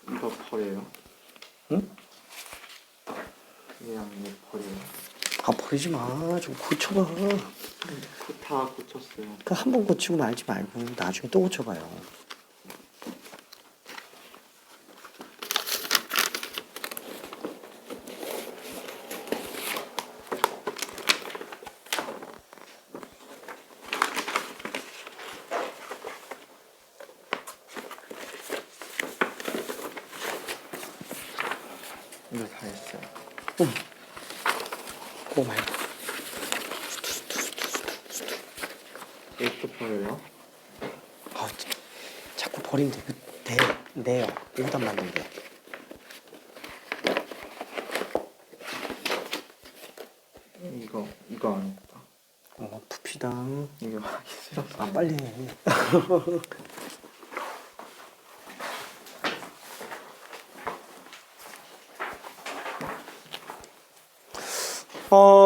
이거 버려요. 응? 그냥 이거 버려요. 아, 버리지 마. 좀 고쳐봐. 다 고쳤어요. 그 한 번 고치고 말지 말고 나중에 또 고쳐봐요. 이거 다 했어요. 그거 말고. 이것도 버려요? 아, 자꾸 버리면 내요. 여기다 만들면 돼. 이거 안 했다. 푹시다. 이거 하기 싫어서. 아, 빨리 해.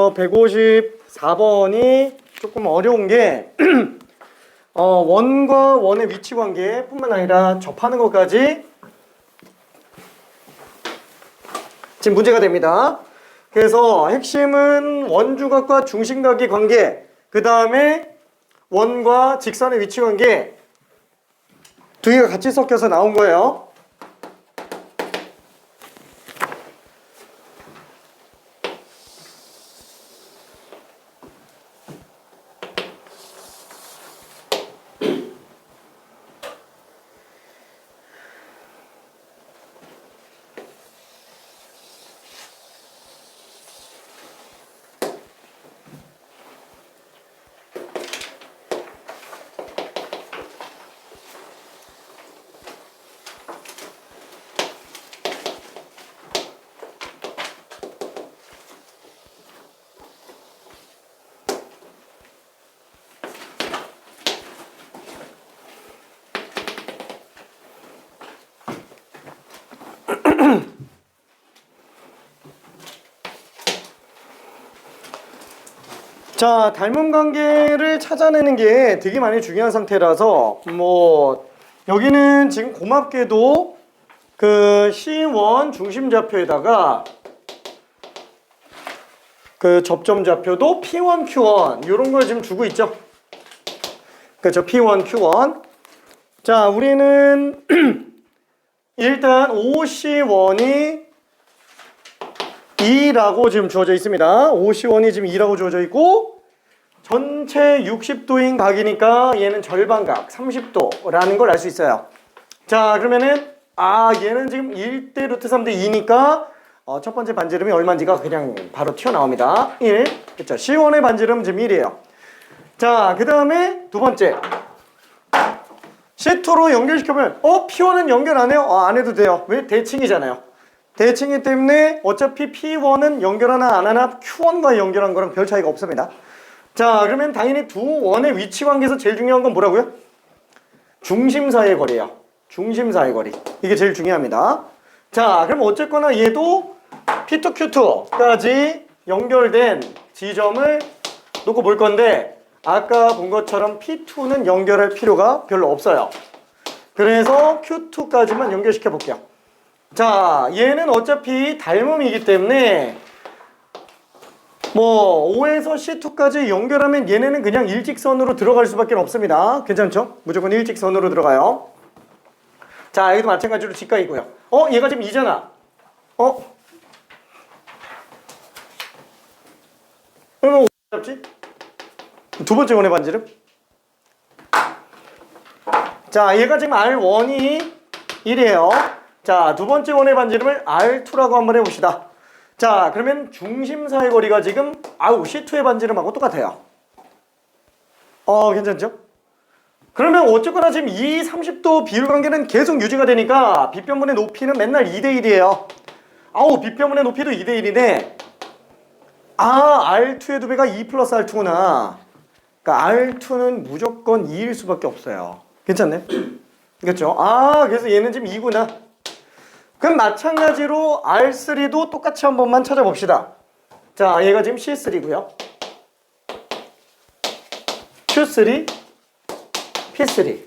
154번이 조금 어려운 게 원과 원의 위치 관계뿐만 아니라 접하는 것까지 지금 문제가 됩니다. 그래서 핵심은 원주각과 중심각의 관계, 그 다음에 원과 직선의 위치 관계 두 개가 같이 섞여서 나온 거예요. 자, 닮음 관계를 찾아내는 게 되게 많이 중요한 상태라서 여기는 지금 고맙게도 그 C1 중심 좌표에다가 그 접점 좌표도 P1, Q1 이런 걸 지금 주고 있죠. 그렇죠. P1, Q1. 자, 우리는 일단 OC1이 2라고 지금 주어져 있습니다. OC1이 지금 2라고 주어져 있고 전체 60도인 각이니까 얘는 절반각 30도라는 걸 알 수 있어요. 자, 그러면은 얘는 지금 1대 루트 3대 2니까 첫 번째 반지름이 얼마인지가 그냥 바로 튀어나옵니다. 1. 그렇죠. C1의 반지름 지금 1이에요. 자, 그 다음에 두 번째 C2로 연결시켜보면 P1은 연결 안 해요? 안 해도 돼요. 왜? 대칭이잖아요. 대칭이기 때문에 어차피 P1은 연결하나 안 하나 Q1과 연결한 거랑 별 차이가 없습니다. 자, 그러면 당연히 두 원의 위치 관계에서 제일 중요한 건 뭐라고요? 중심 사이의 거리예요. 중심 사이의 거리. 이게 제일 중요합니다. 자, 그럼 어쨌거나 얘도 P2, Q2까지 연결된 지점을 놓고 볼 건데 아까 본 것처럼 P2는 연결할 필요가 별로 없어요. 그래서 Q2까지만 연결시켜 볼게요. 자, 얘는 어차피 닮음이기 때문에 5에서 C2까지 연결하면 얘네는 그냥 일직선으로 들어갈 수밖에 없습니다. 괜찮죠? 무조건 일직선으로 들어가요. 자, 여기도 마찬가지로 직각이고요. 얘가 지금 2잖아. 그러면 잡지? 두 번째 원의 반지름. 자, 얘가 지금 R1이 1이에요. 자, 두 번째 원의 반지름을 R2라고 한번 해봅시다. 자, 그러면 중심 사이 거리가 지금 C2의 반지름하고 똑같아요. 괜찮죠? 그러면 어쨌거나 지금 이 30도 비율 관계는 계속 유지가 되니까 빗변분의 높이는 맨날 2대1이에요. 빗변분의 높이도 2대1이네. R2의 2배가 2 플러스 R2구나. 그러니까 R2는 무조건 2일 수밖에 없어요. 괜찮네? 그렇죠? 그래서 얘는 지금 2구나. 그럼 마찬가지로 R3도 똑같이 한 번만 찾아봅시다. 자, 얘가 지금 C3고요. Q3, P3.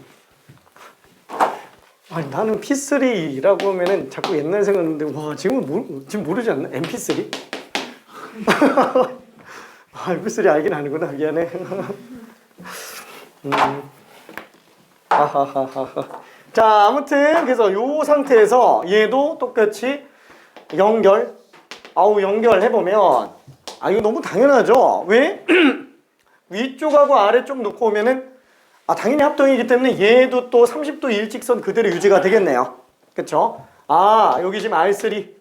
나는 P3라고 하면은 자꾸 옛날 생각나는데 지금 모르지 않나? MP3? 아, V3 알긴 아는구나. 미안해. 하하하하. 자, 아무튼 그래서 요 상태에서 얘도 똑같이 연결. 아우, 연결해보면 아, 이거 너무 당연하죠. 왜? 위쪽하고 아래쪽 놓고 오면은 아, 당연히 합동이기 때문에 얘도 또 30도 일직선 그대로 유지가 되겠네요. 그쵸? 아, 여기 지금 R3.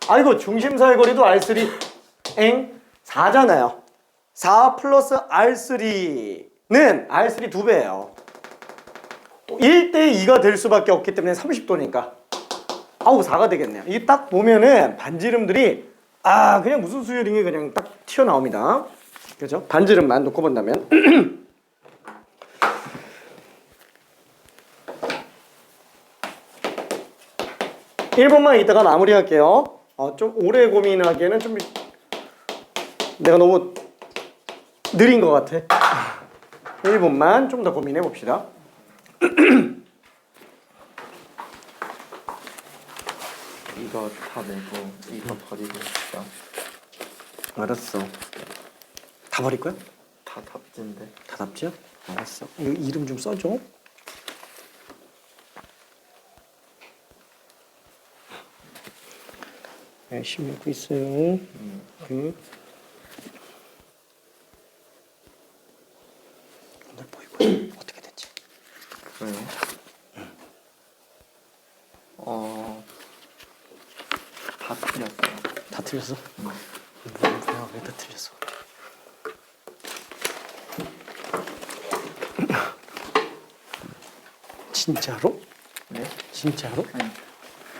아이고, 중심사의 거리도 R3 엥 4잖아요. 4 플러스 R3는 R3 2배예요. 또 1대2가 될 수밖에 없기 때문에 30도니까 아우 4가 되겠네요. 이게 딱 보면은 반지름들이 아, 그냥 무슨 수요링이 그냥 딱 튀어나옵니다. 그죠? 반지름만 놓고 본다면 1번만 이따가 마무리할게요. 좀 오래 고민하기에는 좀 내가 너무 느린 것 같아. 1번만 좀 더 고민해 봅시다. 이거 다 내고 이거 버리고 싶다. 알았어. 다 버릴 거야? 다 답진데. 다 답지야? 알았어. 이거 이름 좀 써줘. 열심히 하고 있어요. 오늘 보이고 어떻게 됐지? 그래요? 다 틀렸어요. 다 틀렸어? 뭐야, 왜 다 틀렸어? 진짜로? 네? 진짜로? 아니,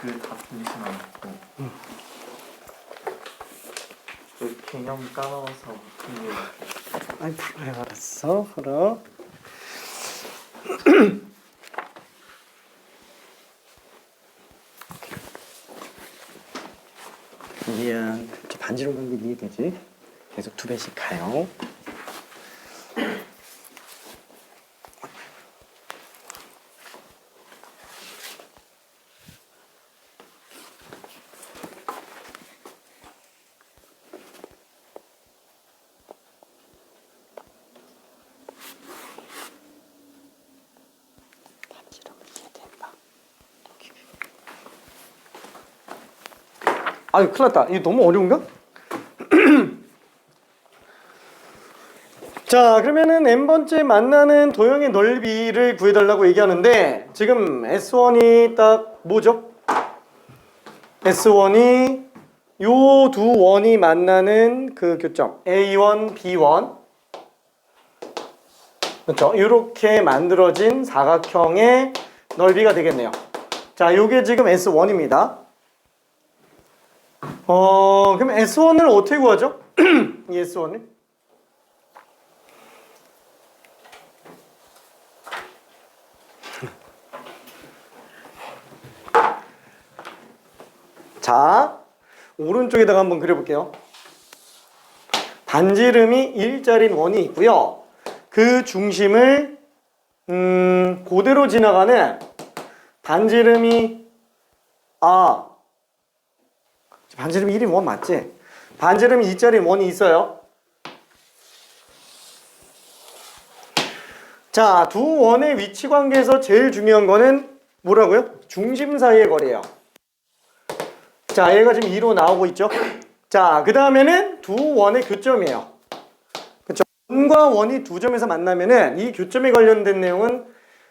그다 틀리진 않고. 그 개념 까먹어서 못한 게. 아이, 그래, 알았어. 그럼. 미안. 저 반지름 간게 이해되지? 계속 2배씩 가요. 아유, 큰일 났다. 이거 너무 어려운가? 자, 그러면은 n번째 만나는 도형의 넓이를 구해달라고 얘기하는데 지금 S1이 딱 뭐죠? S1이 요 두 원이 만나는 그 교점 A1, B1 그렇죠? 이렇게 만들어진 사각형의 넓이가 되겠네요. 자, 요게 지금 S1입니다. 그럼 S1을 어떻게 구하죠? 이 S1을? 자, 오른쪽에다가 한번 그려볼게요. 반지름이 일자리인 원이 있고요. 그 중심을 그대로 지나가는 반지름이 반지름이 1인 원 맞지? 반지름이 2짜리 원이 있어요. 자, 두 원의 위치 관계에서 제일 중요한 거는 뭐라고요? 중심 사이의 거리예요. 자, 얘가 지금 2로 나오고 있죠? 자, 그 다음에는 두 원의 교점이에요. 그쵸? 원과 원이 두 점에서 만나면은 이 교점에 관련된 내용은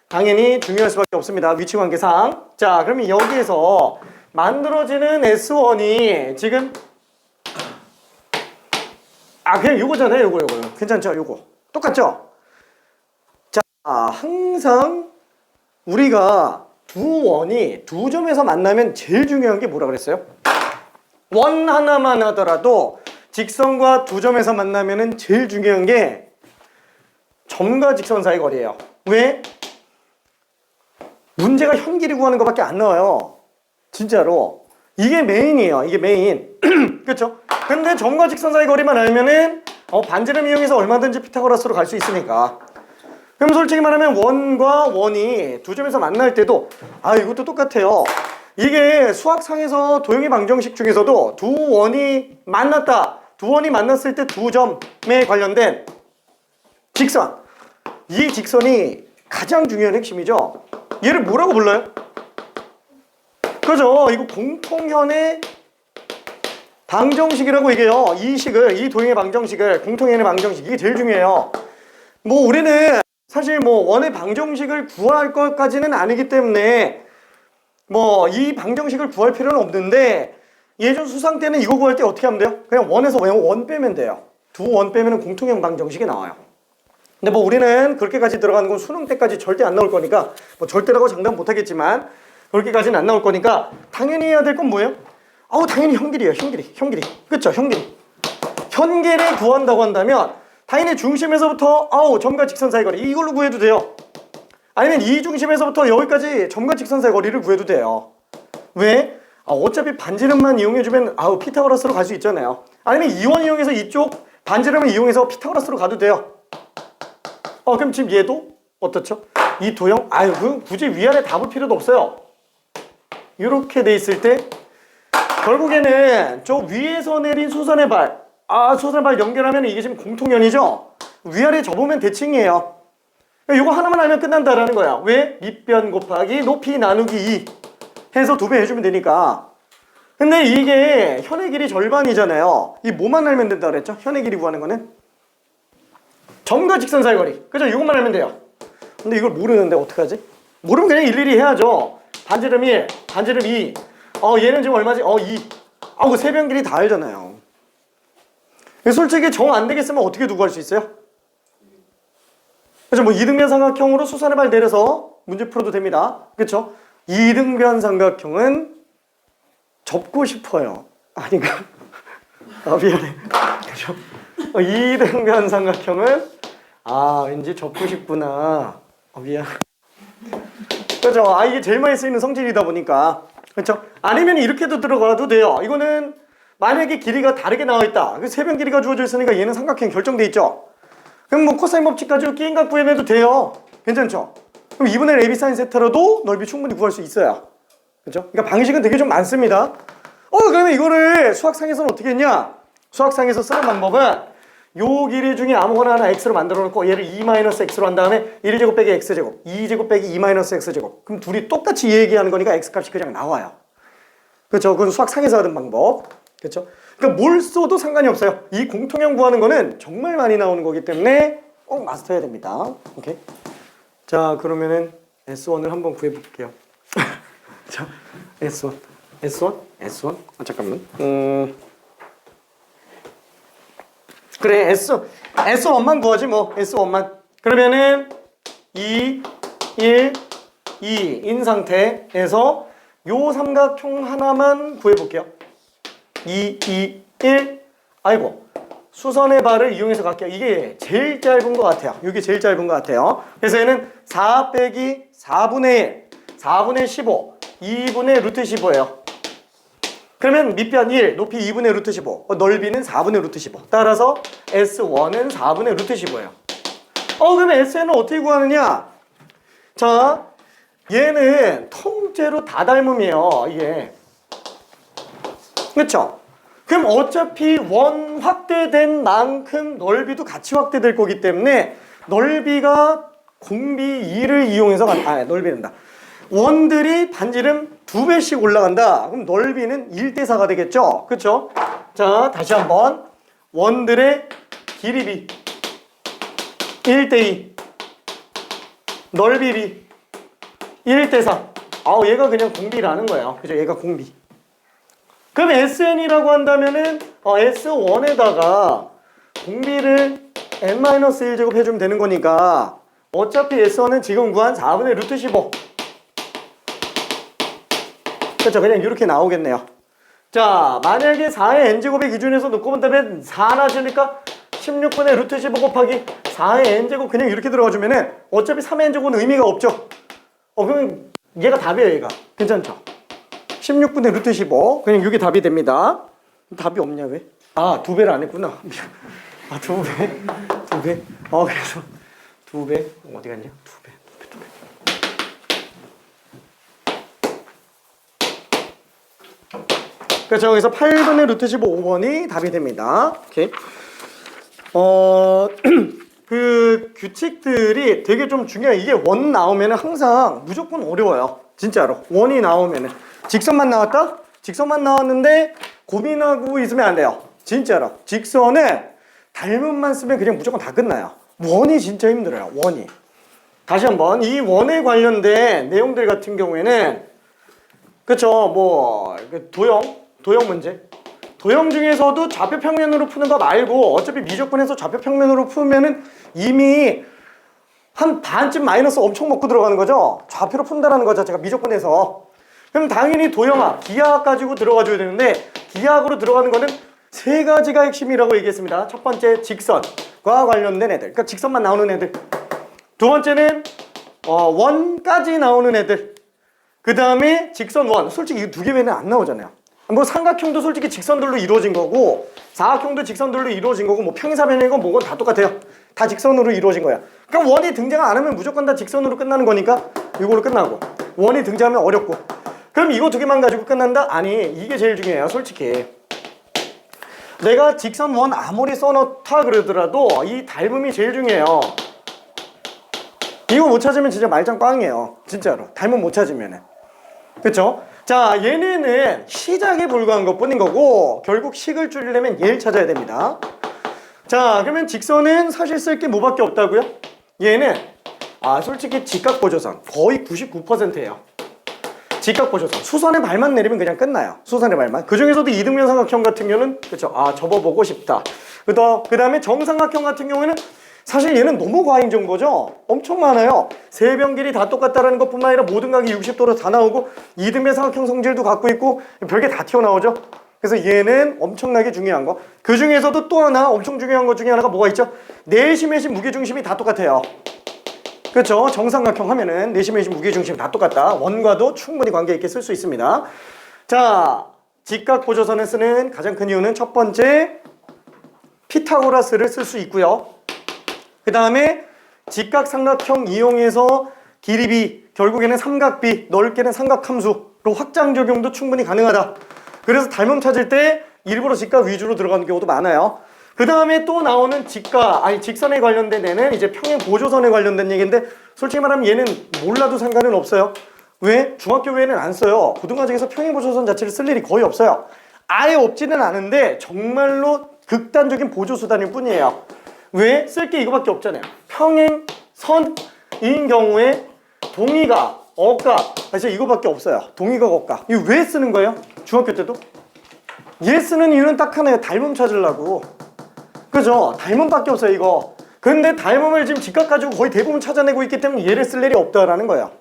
당연히 중요할 수밖에 없습니다. 위치 관계상. 자, 그러면 여기에서 만들어지는 S1이 지금 그냥 요거잖아요. 요거. 괜찮죠? 요거. 똑같죠? 자, 항상 우리가 두 원이 두 점에서 만나면 제일 중요한 게 뭐라 그랬어요? 원 하나만 하더라도 직선과 두 점에서 만나면은 제일 중요한 게 점과 직선 사이 거리예요. 왜? 문제가 현길이 구하는 것밖에 안 나와요. 진짜로. 이게 메인이에요. 이게 메인. 그렇죠? 근데 점과 직선 사이 거리만 알면은 반지름 이용해서 얼마든지 피타고라스로 갈 수 있으니까. 그럼 솔직히 말하면 원과 원이 두 점에서 만날 때도 이것도 똑같아요. 이게 수학상에서 도형의 방정식 중에서도 두 원이 만났다, 두 원이 만났을 때 두 점에 관련된 직선. 이 직선이 가장 중요한 핵심이죠. 얘를 뭐라고 불러요? 그죠? 이거 공통현의 방정식이라고 얘기해요. 이 식을, 이 도형의 방정식을, 공통현의 방정식, 이게 제일 중요해요. 뭐 우리는 사실 뭐 원의 방정식을 구할 것까지는 아니기 때문에 뭐 이 방정식을 구할 필요는 없는데, 예전 수상 때는 이거 구할 때 어떻게 하면 돼요? 그냥 원에서 원 빼면 돼요. 두 원 빼면 공통형 방정식이 나와요. 근데 뭐 우리는 그렇게까지 들어가는 건 수능 때까지 절대 안 나올 거니까, 뭐 절대라고 장담 못 하겠지만 그렇게까지는 안 나올 거니까 당연히 해야 될 건 뭐예요? 당연히 현길이에요. 현길이. 그쵸? 현길을 구한다고 한다면 당연히 중심에서부터 점과 직선 사이 거리 이걸로 구해도 돼요. 아니면 이 중심에서부터 여기까지 점과 직선 사이 거리를 구해도 돼요. 왜? 어차피 반지름만 이용해주면 피타고라스로 갈 수 있잖아요. 아니면 이원 이용해서 이쪽 반지름을 이용해서 피타고라스로 가도 돼요. 그럼 지금 얘도 어떻죠? 이 도형 굳이 위아래 다 볼 필요도 없어요. 이렇게 돼 있을 때 결국에는 저 위에서 내린 수선의 발, 수선의 발 연결하면 이게 지금 공통연이죠? 위아래 접으면 대칭이에요. 이거 하나만 알면 끝난다라는 거야. 왜? 밑변 곱하기 높이 나누기 2 해서 2배 해주면 되니까. 근데 이게 현의 길이 절반이잖아요. 이 뭐만 알면 된다 그랬죠? 현의 길이 구하는 거는 점과 직선 사이 거리. 그죠? 이것만 알면 돼요. 근데 이걸 모르는데 어떡하지? 모르면 그냥 일일이 해야죠. 반지름 1, 반지름 2. 얘는 지금 얼마지? 2. 그 세변 길이 다 알잖아요. 솔직히 정 안 되겠으면 어떻게 두고 할 수 있어요? 그죠? 뭐 이등변 삼각형으로 수선의 발 내려서 문제 풀어도 됩니다. 그쵸? 이등변 삼각형은 접고 싶어요. 아닌가? 미안해. 그죠? 이등변 삼각형은 왠지 접고 싶구나. 미안. 그죠? 이게 제일 많이 쓰이는 성질이다 보니까. 그렇죠? 아니면 이렇게도 들어가도 돼요. 이거는 만약에 길이가 다르게 나와 있다. 세변 길이가 주어져 있으니까 얘는 삼각형 결정돼 있죠. 그럼 뭐 코사인 법칙 가지고 끼인각 구해내도 돼요. 괜찮죠? 그럼 2분의 1 AB 사인 세타로도 넓이 충분히 구할 수 있어요. 그렇죠? 그러니까 방식은 되게 좀 많습니다. 그러면 이거를 수학상에서는 어떻게 했냐? 수학상에서 쓰는 방법은 요 길이 중에 아무거나 하나 x로 만들어 놓고 얘를 2-x로 한 다음에 1제곱 빼기 x제곱, 2제곱 빼기 2-x제곱. 그럼 둘이 똑같이 얘기하는 거니까 x값이 그냥 나와요. 그렇죠? 그건 수학상에서 하는 방법. 그렇죠? 그러니까 뭘 써도 상관이 없어요. 이 공통형 구하는 거는 정말 많이 나오는 거기 때문에 꼭 마스터해야 됩니다. 오케이? 자, 그러면은 S1을 한번 구해 볼게요. 자, S1. 잠깐만. 그래, S1만 구하지 뭐. S1만. 그러면은 2, 1, 2인 상태에서 요 삼각형 하나만 구해볼게요. 2, 2, 1. 수선의 발을 이용해서 갈게요. 이게 제일 짧은 것 같아요. 이게 제일 짧은 것 같아요. 그래서 얘는 4 빼기 4분의 1, 4분의 15, 2분의 루트 15예요. 그러면 밑변 1, 높이 2분의 루트 15, 넓이는 4분의 루트 15. 따라서 S1은 4분의 루트 15예요. 그러면 SN은 어떻게 구하느냐? 자, 얘는 통째로 다닮음이에요. 이게. 그렇죠? 그럼 어차피 원 확대된 만큼 넓이도 같이 확대될 거기 때문에 넓이가 공비 2를 이용해서 넓이된다. 원들이 반지름 2배씩 올라간다. 그럼 넓이는 1대4가 되겠죠? 그렇죠? 자, 다시 한번 원들의 길이 B 1대2, 넓이 B 1대4. 얘가 그냥 공비라는 거예요. 그죠? 얘가 공비. 그럼 SN이라고 한다면은 S1에다가 공비를 n-1제곱 해주면 되는 거니까 어차피 S1은 지금 구한 4분의 루트 15. 그렇죠? 그냥 이렇게 나오겠네요. 자, 만약에 4의 n제곱의 기준에서 놓고 본다면 4 나지니까 16분의 루트 15 곱하기 4의 n제곱 그냥 이렇게 들어가주면은 어차피 3의 n제곱은 의미가 없죠. 그러면 얘가 답이에요, 얘가. 괜찮죠? 16분의 루트 15. 그냥 이게 답이 됩니다. 답이 없냐, 왜? 2배를 안 했구나. 2배. 그래서 2배. 어디 갔냐? 2배. 그렇죠. 그래서 8번의 루트 15번이 답이 됩니다. 오케이. 그 규칙들이 되게 좀 중요해요. 이게 원 나오면 항상 무조건 어려워요. 진짜로. 원이 나오면은. 직선만 나왔다? 직선만 나왔는데 고민하고 있으면 안 돼요. 진짜로. 직선은 닮음만 쓰면 그냥 무조건 다 끝나요. 원이 진짜 힘들어요. 원이. 다시 한번 이 원에 관련된 내용들 같은 경우에는 그쵸 뭐 도형 문제 도형 중에서도 좌표평면으로 푸는 거 말고 어차피 미적분에서 좌표평면으로 풀면은 이미 한 반쯤 마이너스 엄청 먹고 들어가는 거죠. 좌표로 푼다라는 거 자체가 미적분에서. 그럼 당연히 도형학, 기하학 가지고 들어가 줘야 되는데 기하학으로 들어가는 거는 세 가지가 핵심이라고 얘기했습니다. 첫 번째 직선과 관련된 애들, 그러니까 직선만 나오는 애들. 두 번째는 원까지 나오는 애들. 그 다음에 직선 원. 솔직히 이 두 개 외에는 안 나오잖아요. 뭐 삼각형도 솔직히 직선들로 이루어진 거고 사각형도 직선들로 이루어진 거고 뭐 평행사변이건 뭐건 다 똑같아요. 다 직선으로 이루어진 거야. 그러니까 원이 등장 안 하면 무조건 다 직선으로 끝나는 거니까 이걸로 끝나고 원이 등장하면 어렵고 그럼 이거 두 개만 가지고 끝난다? 아니 이게 제일 중요해요. 솔직히 내가 직선 원 아무리 써놓다 그러더라도 이 닮음이 제일 중요해요. 이거 못 찾으면 진짜 말짱 꽝이에요. 진짜로 닮음 못 찾으면은. 그쵸? 자, 얘네는 시작에 불과한 것 뿐인 거고 결국 식을 줄이려면 얘를 찾아야 됩니다. 자, 그러면 직선은 사실 쓸 게 뭐밖에 없다고요? 얘는 솔직히 직각보조선 거의 99%예요. 직각보조선 수선의 발만 내리면 그냥 끝나요. 수선의 발만. 그 중에서도 이등변 삼각형 같은 경우는 그쵸? 접어보고 싶다. 그 다음에 정삼각형 같은 경우에는 사실 얘는 너무 과잉 정보죠. 엄청 많아요. 세 변길이 다 똑같다라는 것뿐만 아니라 모든 각이 60도로 다 나오고 이등변 삼각형 성질도 갖고 있고 별게 다 튀어나오죠. 그래서 얘는 엄청나게 중요한 거. 그 중에서도 또 하나 엄청 중요한 것 중에 하나가 뭐가 있죠? 내심, 외심, 무게중심이 다 똑같아요. 그렇죠? 정삼각형 하면은 내심, 외심, 무게중심이 다 똑같다. 원과도 충분히 관계 있게 쓸 수 있습니다. 자, 직각보조선을 쓰는 가장 큰 이유는 첫 번째 피타고라스를 쓸 수 있고요. 그 다음에 직각삼각형 이용해서 길이비, 결국에는 삼각비, 넓게는 삼각함수로 확장 적용도 충분히 가능하다. 그래서 닮음 찾을 때 일부러 직각 위주로 들어가는 경우도 많아요. 그 다음에 또 나오는 직선에 관련된 애는 이제 평행 보조선에 관련된 얘기인데 솔직히 말하면 얘는 몰라도 상관은 없어요. 왜? 중학교 외에는 안 써요. 고등과정에서 평행 보조선 자체를 쓸 일이 거의 없어요. 아예 없지는 않은데 정말로 극단적인 보조수단일 뿐이에요. 왜? 쓸 게 이거밖에 없잖아요. 평행선인 경우에 동의각, 억각, 그래서 이거밖에 없어요. 동의각, 억각. 이거 왜 쓰는 거예요? 중학교 때도? 얘 쓰는 이유는 딱 하나예요. 닮음 찾으려고. 그죠? 닮음밖에 없어요, 이거. 근데 닮음을 지금 직각 가지고 거의 대부분 찾아내고 있기 때문에 얘를 쓸 일이 없다라는 거예요.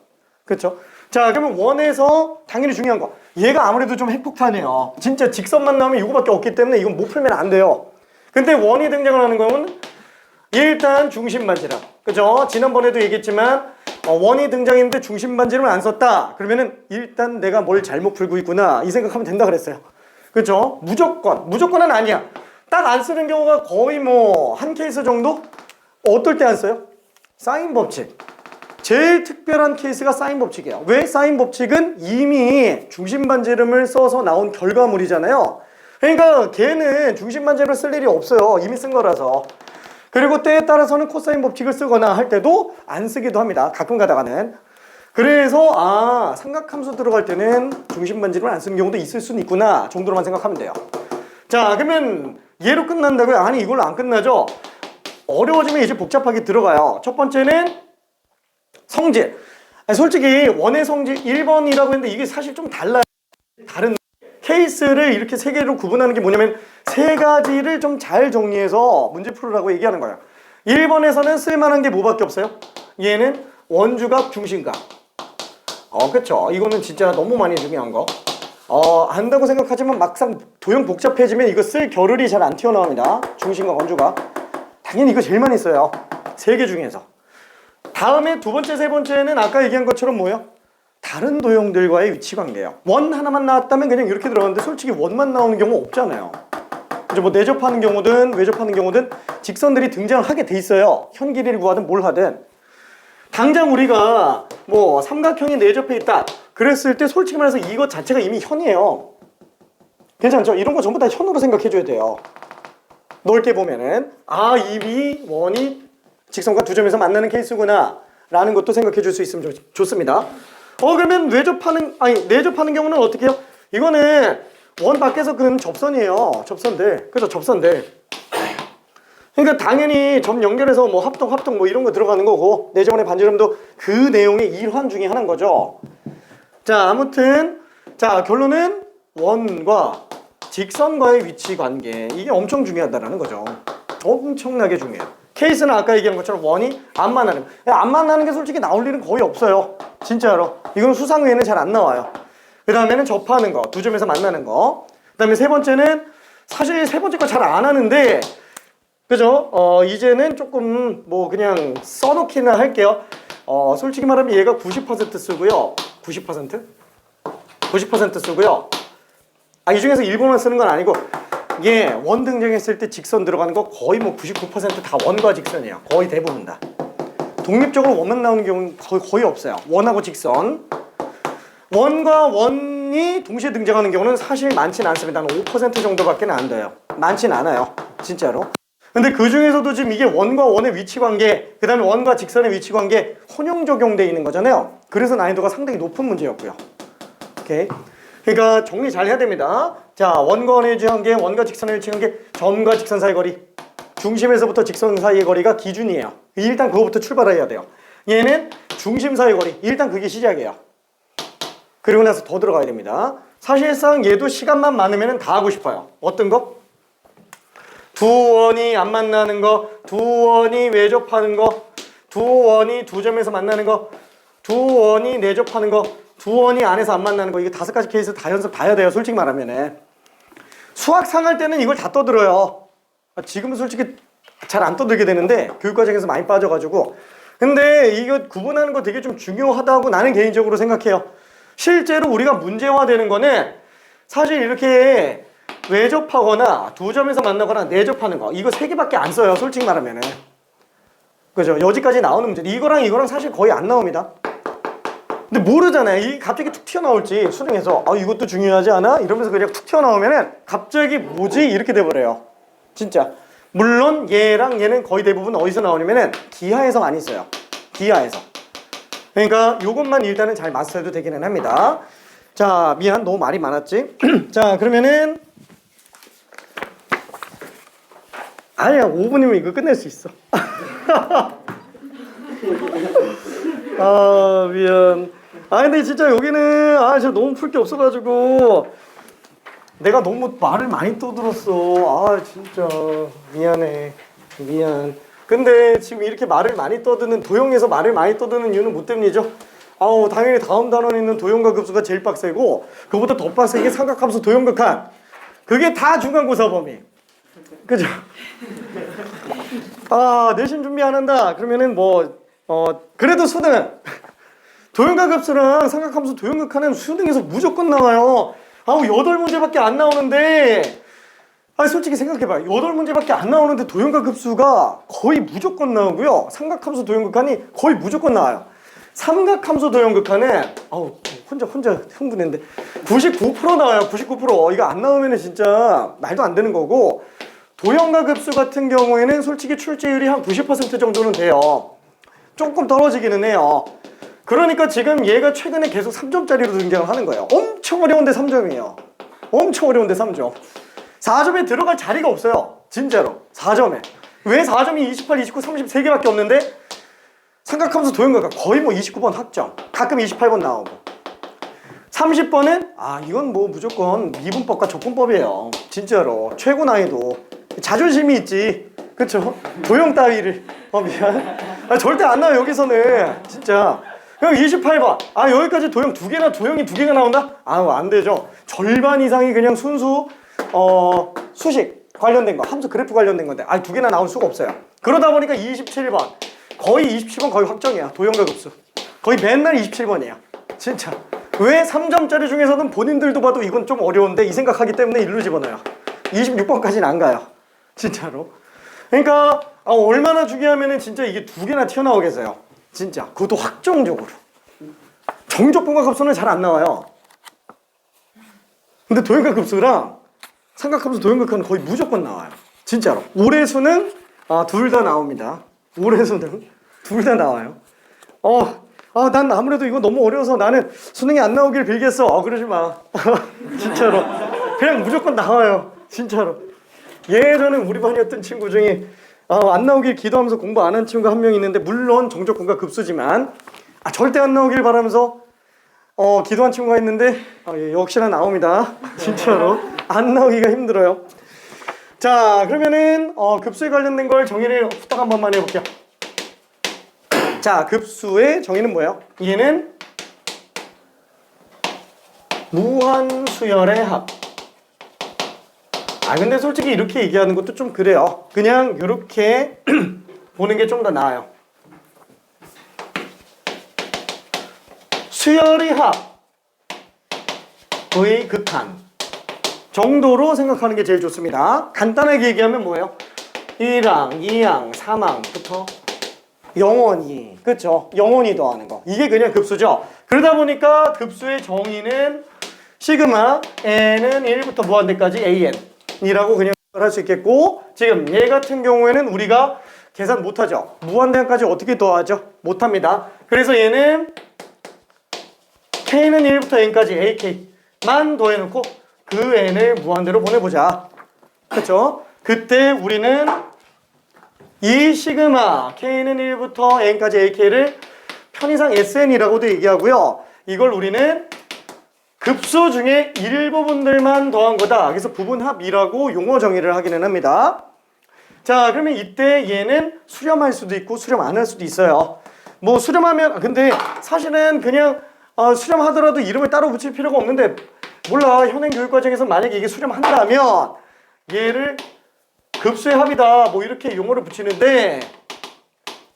그렇죠? 자, 그러면 원에서 당연히 중요한 거. 얘가 아무래도 좀 핵폭탄이에요. 진짜 직선만 나오면 이거밖에 없기 때문에 이건 못 풀면 안 돼요. 근데 원이 등장을 하는 경우는 일단 중심반지름. 그죠? 지난번에도 얘기했지만 원이 등장했는데 중심반지름을 안 썼다. 그러면은 일단 내가 뭘 잘못 풀고 있구나. 이 생각하면 된다 그랬어요. 그죠? 무조건은 아니야. 딱 안 쓰는 경우가 거의 뭐 한 케이스 정도? 어떨 때 안 써요? 사인 법칙. 제일 특별한 케이스가 사인 법칙이에요. 왜? 사인 법칙은 이미 중심반지름을 써서 나온 결과물이잖아요. 그러니까 걔는 중심반지름을 쓸 일이 없어요. 이미 쓴 거라서. 그리고 때에 따라서는 코사인 법칙을 쓰거나 할 때도 안 쓰기도 합니다. 가끔 가다가는. 그래서 삼각함수 들어갈 때는 중심반지름을 안 쓰는 경우도 있을 수는 있구나 정도로만 생각하면 돼요. 자, 그러면 얘로 끝난다고요? 아니, 이걸로 안 끝나죠? 어려워지면 이제 복잡하게 들어가요. 첫 번째는 성질. 솔직히 원의 성질 1번이라고 했는데 이게 사실 좀 달라요. 다른 케이스를 이렇게 세 개로 구분하는 게 뭐냐면 세 가지를 좀 잘 정리해서 문제 풀으라고 얘기하는 거예요. 1번에서는 쓸만한 게 뭐밖에 없어요? 얘는 원주각, 중심각. 그쵸. 이거는 진짜 너무 많이 중요한 거. 안다고 생각하지만 막상 도형 복잡해지면 이거 쓸 겨를이 잘 안 튀어나옵니다. 중심각, 원주각. 당연히 이거 제일 많이 써요. 세 개 중에서. 다음에 두 번째, 세 번째는 아까 얘기한 것처럼 뭐예요? 다른 도형들과의 위치 관계예요. 원 하나만 나왔다면 그냥 이렇게 들어가는데 솔직히 원만 나오는 경우 없잖아요. 이제 뭐 내접하는 경우든 외접하는 경우든 직선들이 등장하게 돼 있어요. 현 길이를 구하든 뭘 하든. 당장 우리가 뭐 삼각형이 내접해 있다 그랬을 때 솔직히 말해서 이것 자체가 이미 현이에요. 괜찮죠? 이런 거 전부 다 현으로 생각해줘야 돼요. 넓게 보면은 아 이미 원이 직선과 두 점에서 만나는 케이스구나 라는 것도 생각해 줄 수 있으면 좋습니다. 그러면 내접하는 경우는 어떻게 해요? 이거는 원 밖에서 그은 접선이에요. 접선들. 그죠? 접선들. 그러니까 당연히 점 연결해서 뭐 합동 뭐 이런 거 들어가는 거고 내접원의 반지름도 그 내용의 일환 중에 하나인 거죠. 자, 아무튼 자, 결론은 원과 직선과의 위치 관계 이게 엄청 중요하다라는 거죠. 엄청나게 중요해요. 케이스는 아까 얘기한 것처럼 원이 안 만나는 게 솔직히 나올 일은 거의 없어요. 진짜로. 이건 수상 외에는 잘 안 나와요. 그 다음에는 접하는 거, 두 점에서 만나는 거. 그 다음에 세 번째는 사실 세 번째 거 잘 안 하는데 그죠? 이제는 조금 뭐 그냥 써놓기는 할게요. 솔직히 말하면 얘가 90% 쓰고요. 90%? 90% 쓰고요. 이 중에서 일본만 쓰는 건 아니고 이게 원 등장했을 때 직선 들어가는 거 거의 뭐 99% 다 원과 직선이에요. 거의 대부분 다. 독립적으로 원만 나오는 경우는 거의 없어요. 원하고 직선. 원과 원이 동시에 등장하는 경우는 사실 많지는 않습니다. 한 5% 정도밖에 안 돼요. 많진 않아요. 진짜로. 근데 그 중에서도 지금 이게 원과 원의 위치 관계, 그 다음에 원과 직선의 위치 관계 혼용 적용되어 있는 거잖아요. 그래서 난이도가 상당히 높은 문제였고요. 오케이. 그러니까 정리 잘 해야 됩니다. 자, 원과 원의 위치 관계, 원과 직선의 위치 관계, 점과 직선 사이의 거리, 중심에서부터 직선 사이의 거리가 기준이에요. 일단 그거부터 출발해야 돼요. 얘는 중심 사이의 거리, 일단 그게 시작이에요. 그리고 나서 더 들어가야 됩니다. 사실상 얘도 시간만 많으면 다 하고 싶어요. 어떤 거? 두 원이 안 만나는 거, 두 원이 외접하는 거, 두 원이 두 점에서 만나는 거, 두 원이 내접하는 거, 두 원이 안에서 안 만나는 거. 이게 5가지 케이스 다 연습 다 해야 돼요. 솔직히 말하면은. 수학 상할 때는 이걸 다 떠들어요. 지금은 솔직히 잘 안 떠들게 되는데 교육과정에서 많이 빠져가지고. 근데 이거 구분하는 거 되게 좀 중요하다고 나는 개인적으로 생각해요. 실제로 우리가 문제화되는 거는 사실 이렇게 외접하거나 두 점에서 만나거나 내접하는 거 이거 3개밖에 안 써요. 솔직히 말하면은. 그죠? 여기까지 나오는 문제. 이거랑 사실 거의 안 나옵니다. 근데 모르잖아요. 이게 갑자기 툭 튀어나올지 수능에서 이것도 중요하지 않아? 이러면서 그냥 툭 튀어나오면은 갑자기 뭐지? 이렇게 돼버려요. 진짜. 물론 얘랑 얘는 거의 대부분 어디서 나오냐면은 기하에서 많이 써요. 기하에서. 그러니까 요것만 일단은 잘 마스터해도 되기는 합니다. 자, 미안. 너무 말이 많았지? 자, 그러면은 아니야, 5분이면 이거 끝낼 수 있어. 미안. 근데 진짜 여기는 진짜 너무 풀 게 없어가지고 내가 너무 말을 많이 떠들었어. 진짜 미안해. 미안. 근데 지금 이렇게 말을 많이 떠드는 도형에서 말을 많이 떠드는 이유는 뭐 때문이죠? 당연히 다음 단원에 있는 도형과 급수가 제일 빡세고 그거보다 더 빡세게 삼각함수 도형극한 그게 다 중간고사 범위. 그죠? 내신 준비 안 한다. 그러면은 그래도 수능 도형과 급수랑 삼각함수 도형극한은 수능에서 무조건 나와요. 8문제밖에 안 나오는데 솔직히 생각해봐. 8문제밖에 안 나오는데 도형과 급수가 거의 무조건 나오고요. 삼각함수 도형극한이 거의 무조건 나와요. 삼각함수 도형극한은 혼자 흥분했는데 99% 나와요. 99%. 이거 안 나오면은 진짜 말도 안 되는 거고 도형과 급수 같은 경우에는 솔직히 출제율이 한 90% 정도는 돼요. 조금 떨어지기는 해요. 그러니까 지금 얘가 최근에 계속 3점짜리로 등장을 하는 거예요. 엄청 어려운데 3점이에요. 엄청 어려운데 3점. 4점에 들어갈 자리가 없어요. 진짜로. 4점에. 왜 4점이 28, 29, 33개밖에 없는데 삼각함수 도형과가 거의 29번 학점. 가끔 28번 나오고. 30번은 이건 무조건 미분법과 적분법이에요. 진짜로. 최고 난이도. 자존심이 있지. 그쵸? 도형 따위를. 미안. 절대 안 나와요, 여기서는. 진짜. 그럼 28번. 여기까지 도형이 2개가 나온다? 안 되죠. 절반 이상이 그냥 순수, 수식 관련된 거, 함수 그래프 관련된 건데, 2개나 나올 수가 없어요. 그러다 보니까 27번. 거의 27번 거의 확정이야. 도형과 급수. 거의 맨날 27번이야. 진짜. 왜 3점짜리 중에서는 본인들도 봐도 이건 좀 어려운데 이 생각하기 때문에 일로 집어넣어요. 26번까지는 안 가요. 진짜로. 그러니까 얼마나 중요하면은 진짜 이게 2개나 튀어나오겠어요. 진짜. 그것도 확정적으로. 정적분과 급수는 잘 안 나와요. 근데 도형과 급수랑 삼각함수, 도형극함은 거의 무조건 나와요. 진짜로. 올해수는 둘 다 나옵니다. 올해수는 둘 다 나와요. 난 아무래도 이거 너무 어려워서 나는 수능이 안 나오길 빌겠어. 그러지 마. 진짜로. 그냥 무조건 나와요. 진짜로. 예전에 우리 반이었던 친구 중에 안 나오길 기도하면서 공부 안 한 친구가 한 명 있는데, 물론 정적분과 급수지만 절대 안 나오길 바라면서 기도한 친구가 있는데 역시나 나옵니다. 진짜로. 안 나오기가 힘들어요. 자, 그러면은 급수에 관련된 걸 정의를 후딱 한 번만 해볼게요. 자, 급수의 정의는 뭐예요? 얘는 무한수열의 합. 근데 솔직히 이렇게 얘기하는 것도 좀 그래요. 그냥 이렇게 보는 게 좀 더 나아요. 수열의 합의 극한 정도로 생각하는 게 제일 좋습니다. 간단하게 얘기하면 뭐예요? 1항, 2항, 3항부터 영원히, 그쵸? 영원히 더하는 거. 이게 그냥 급수죠. 그러다 보니까 급수의 정의는 시그마 n은 1부터 무한대까지 an 이라고 그냥 할 수 있겠고, 지금 얘 같은 경우에는 우리가 계산 못하죠. 무한대까지 어떻게 더하죠? 못합니다. 그래서 얘는 k는 1부터 n까지 ak만 더해놓고 그 n을 무한대로 보내보자. 그쵸? 그때 우리는 이 시그마 k는 1부터 n까지 ak를 편의상 sn이라고도 얘기하고요. 이걸 우리는 급수 중에 일부분들만 더한 거다. 그래서 부분합이라고 용어 정의를 하기는 합니다. 자, 그러면 이때 얘는 수렴할 수도 있고 수렴 안 할 수도 있어요. 뭐 수렴하면, 근데 사실은 그냥 수렴하더라도 이름을 따로 붙일 필요가 없는데, 몰라, 현행 교육과정에서 만약에 이게 수렴한다면 얘를 급수의 합이다 뭐 이렇게 용어를 붙이는데,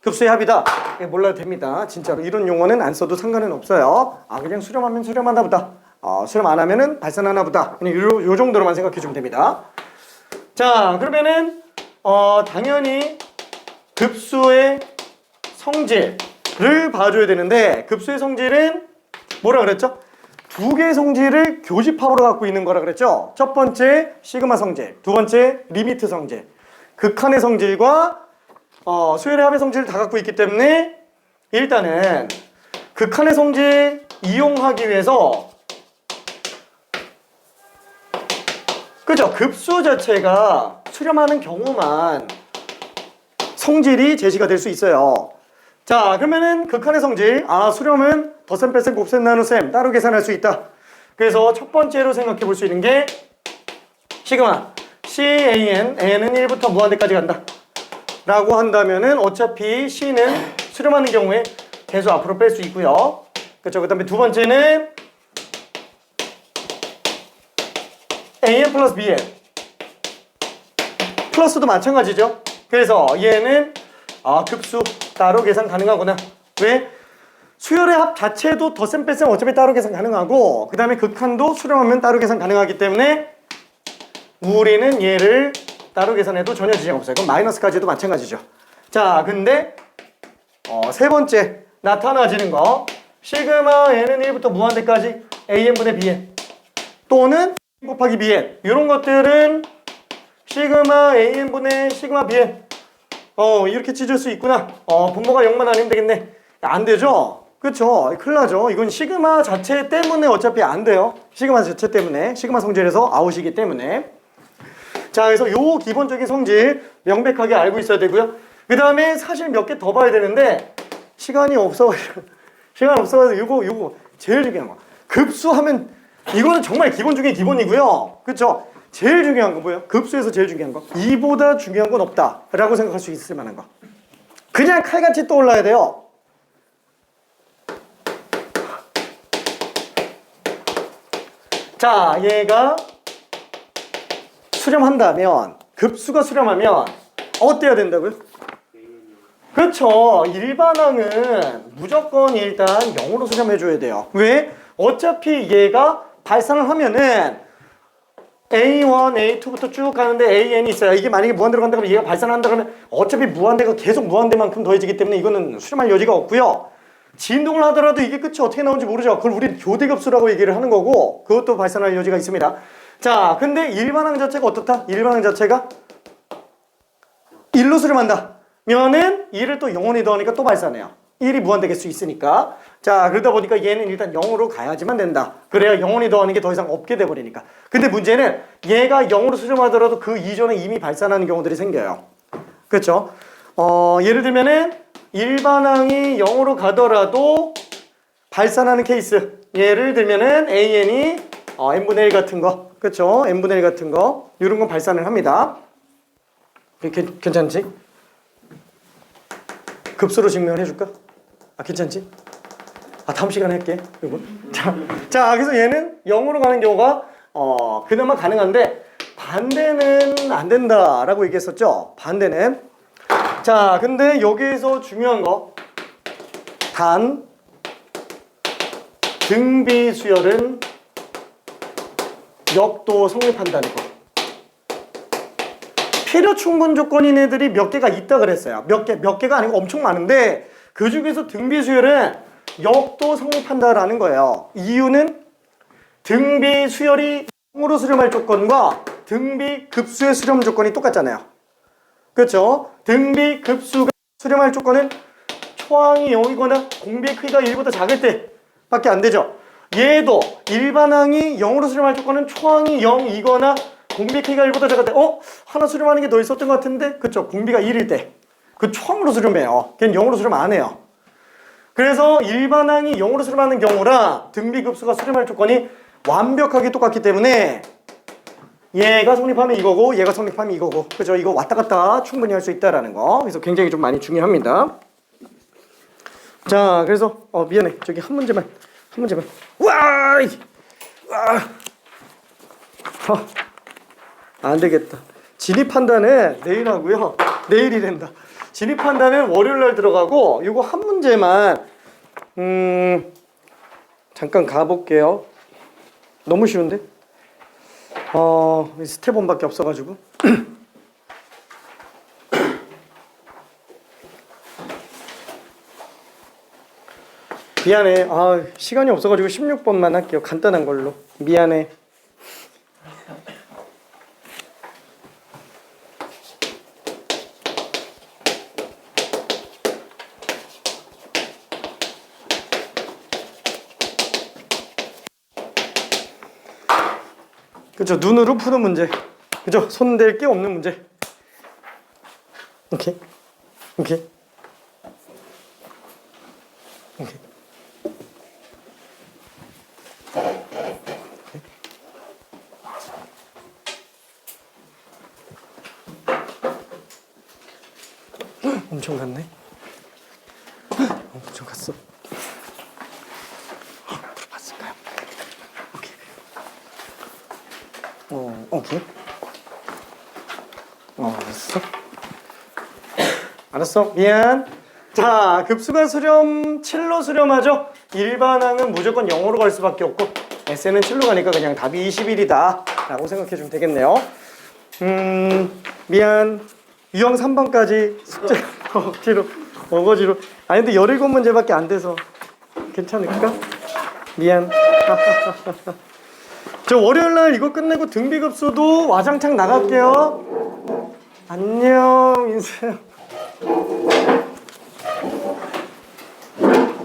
급수의 합이다 몰라도 됩니다. 진짜로 이런 용어는 안 써도 상관은 없어요. 그냥 수렴하면 수렴하나 보다, 수렴 안 하면은 발산하나 보다, 그냥 요 정도로만 생각해 주면 됩니다. 자, 그러면은 당연히 급수의 성질을 봐줘야 되는데, 급수의 성질은 뭐라 그랬죠? 두 개의 성질을 교집합으로 갖고 있는 거라 그랬죠? 첫 번째 시그마 성질, 두 번째 리미트 성질. 극한의 성질과 수열의 합의 성질을 다 갖고 있기 때문에, 일단은 극한의 성질 이용하기 위해서, 그죠? 급수 자체가 수렴하는 경우만 성질이 제시가 될 수 있어요. 자, 그러면은 극한의 성질, 수렴은 덧셈, 뺄셈, 곱셈, 나눗셈 따로 계산할 수 있다. 그래서 첫 번째로 생각해 볼 수 있는 게 시그마 CAN, n은 1부터 무한대까지 간다 라고 한다면은 어차피 C는 수렴하는 경우에 계속 앞으로 뺄 수 있고요. 그렇죠? 그 다음에 두 번째는 AN 플러스 BN 플러스도 마찬가지죠. 그래서 얘는 급수 따로 계산 가능하구나. 왜? 수열의 합 자체도 덧셈 뺄셈 어차피 따로 계산 가능하고, 그 다음에 극한도 수렴하면 따로 계산 가능하기 때문에 우리는 얘를 따로 계산해도 전혀 지장 없어요. 그럼 마이너스까지도 마찬가지죠. 자, 근데 세 번째 나타나지는 거, 시그마 n은 1부터 무한대까지 an분의 bn 또는 곱하기 bn, 이런 것들은 시그마 an분의 시그마 bn 이렇게 찢을 수 있구나. 분모가 0만 아니면 되겠네. 안 되죠? 그쵸? 큰일 나죠? 이건 시그마 자체 때문에 어차피 안 돼요. 시그마 자체 때문에, 시그마 성질에서 아웃이기 때문에. 자, 그래서 요 기본적인 성질 명백하게 알고 있어야 되고요. 그 다음에 사실 몇 개 더 봐야 되는데 시간이 없어가지고 요거 제일 중요한 거, 급수하면 이거는 정말 기본 중에 기본이고요. 그쵸? 제일 중요한 거 뭐예요? 급수에서 제일 중요한 거, 이보다 중요한 건 없다 라고 생각할 수 있을 만한 거, 그냥 칼같이 떠올라야 돼요. 자, 얘가 수렴한다면, 급수가 수렴하면 어때야 된다고요? 그렇죠. 일반항은 무조건 일단 0으로 수렴해줘야 돼요. 왜? 어차피 얘가 발산을 하면은 A1, A2부터 쭉 가는데 AN이 있어요. 이게 만약에 무한대로 간다 그러면 얘가 발산한다 그러면 어차피 무한대가 계속 무한대만큼 더해지기 때문에 이거는 수렴할 여지가 없고요. 진동을 하더라도 이게 끝이 어떻게 나오는지 모르죠. 그걸 우리 교대급수라고 얘기를 하는 거고, 그것도 발산할 여지가 있습니다. 자, 근데 일반항 자체가 어떻다? 일반항 자체가 1로 수렴한다. 면은 2를 또 영원히 더하니까 또 발산해요. 1이 무한대일 수 있으니까. 자, 그러다 보니까 얘는 일단 0으로 가야지만 된다. 그래야 영원히 더하는 게 더 이상 없게 돼버리니까. 근데 문제는 얘가 0으로 수렴하더라도 그 이전에 이미 발산하는 경우들이 생겨요. 그렇죠? 예를 들면은 일반항이 0으로 가더라도 발산하는 케이스. 예를 들면은 AN이 n분의 1 같은 거. 그렇죠? n분의 1 같은 거. 이런 건 발산을 합니다. 괜찮지? 급수로 증명을 해줄까? 괜찮지? 다음 시간에 할게. 이거. 자, 그래서 얘는 0으로 가는 경우가 그나마 가능한데 반대는 안 된다라고 얘기했었죠. 반대는. 자, 근데 여기에서 중요한 거 단 등비 수열은 역도 성립한다는 거. 필요 충분 조건인 애들이 몇 개가 있다 그랬어요. 몇 개가 아니고 엄청 많은데 그 중에서 등비 수열은 역도 성립한다라는 거예요. 이유는 등비 수열이 0으로 수렴할 조건과 등비 급수의 수렴 조건이 똑같잖아요. 그렇죠? 등비 급수가 수렴할 조건은 초항이 0이거나 공비의 크기가 1보다 작을 때밖에 안 되죠. 얘도 일반항이 0으로 수렴할 조건은 초항이 0이거나 공비의 크기가 1보다 작을 때 하나 수렴하는 게 더 있었던 것 같은데 그쵸? 공비가 1일 때 그 초항으로 수렴해요. 걔는 0으로 수렴 안 해요. 그래서 일반항이 0으로 수렴하는 경우랑 등비급수가 수렴할 조건이 완벽하게 똑같기 때문에 얘가 성립하면 이거고 얘가 성립하면 이거고 그죠? 이거 왔다 갔다 충분히 할 수 있다라는 거. 그래서 굉장히 좀 많이 중요합니다. 자, 그래서 미안해. 저기 한 문제만. 와! 안 되겠다. 진입 판단은 내일 하고요. 내일이 된다. 진입 판단은 월요일 날 들어가고 이거 한 문제만 잠깐 가볼게요. 너무 쉬운데? 스텝 1밖에 없어가지고. 미안해. 시간이 없어가지고 16번만 할게요. 간단한 걸로. 미안해. 그죠? 눈으로 푸는 문제. 그죠? 손댈 게 없는 문제. 오케이. 엄청 갔네. 엄청 갔어. 물어봤을까요? 오케이. 알았어. 미안. 자, 급수가 수렴 7로 수렴하죠. 일반항은 무조건 0으로 갈 수밖에 없고 S는 7로 가니까 그냥 답이 21이다 라고 생각해 주면 되겠네요. 미안. 유형 3번까지 숙제 어거지로. 근데 17문제밖에 안 돼서 괜찮을까? 미안. 저 월요일날 이거 끝내고 등비급수도 와장창 나갈게요. 안녕 인생.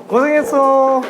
고생했어.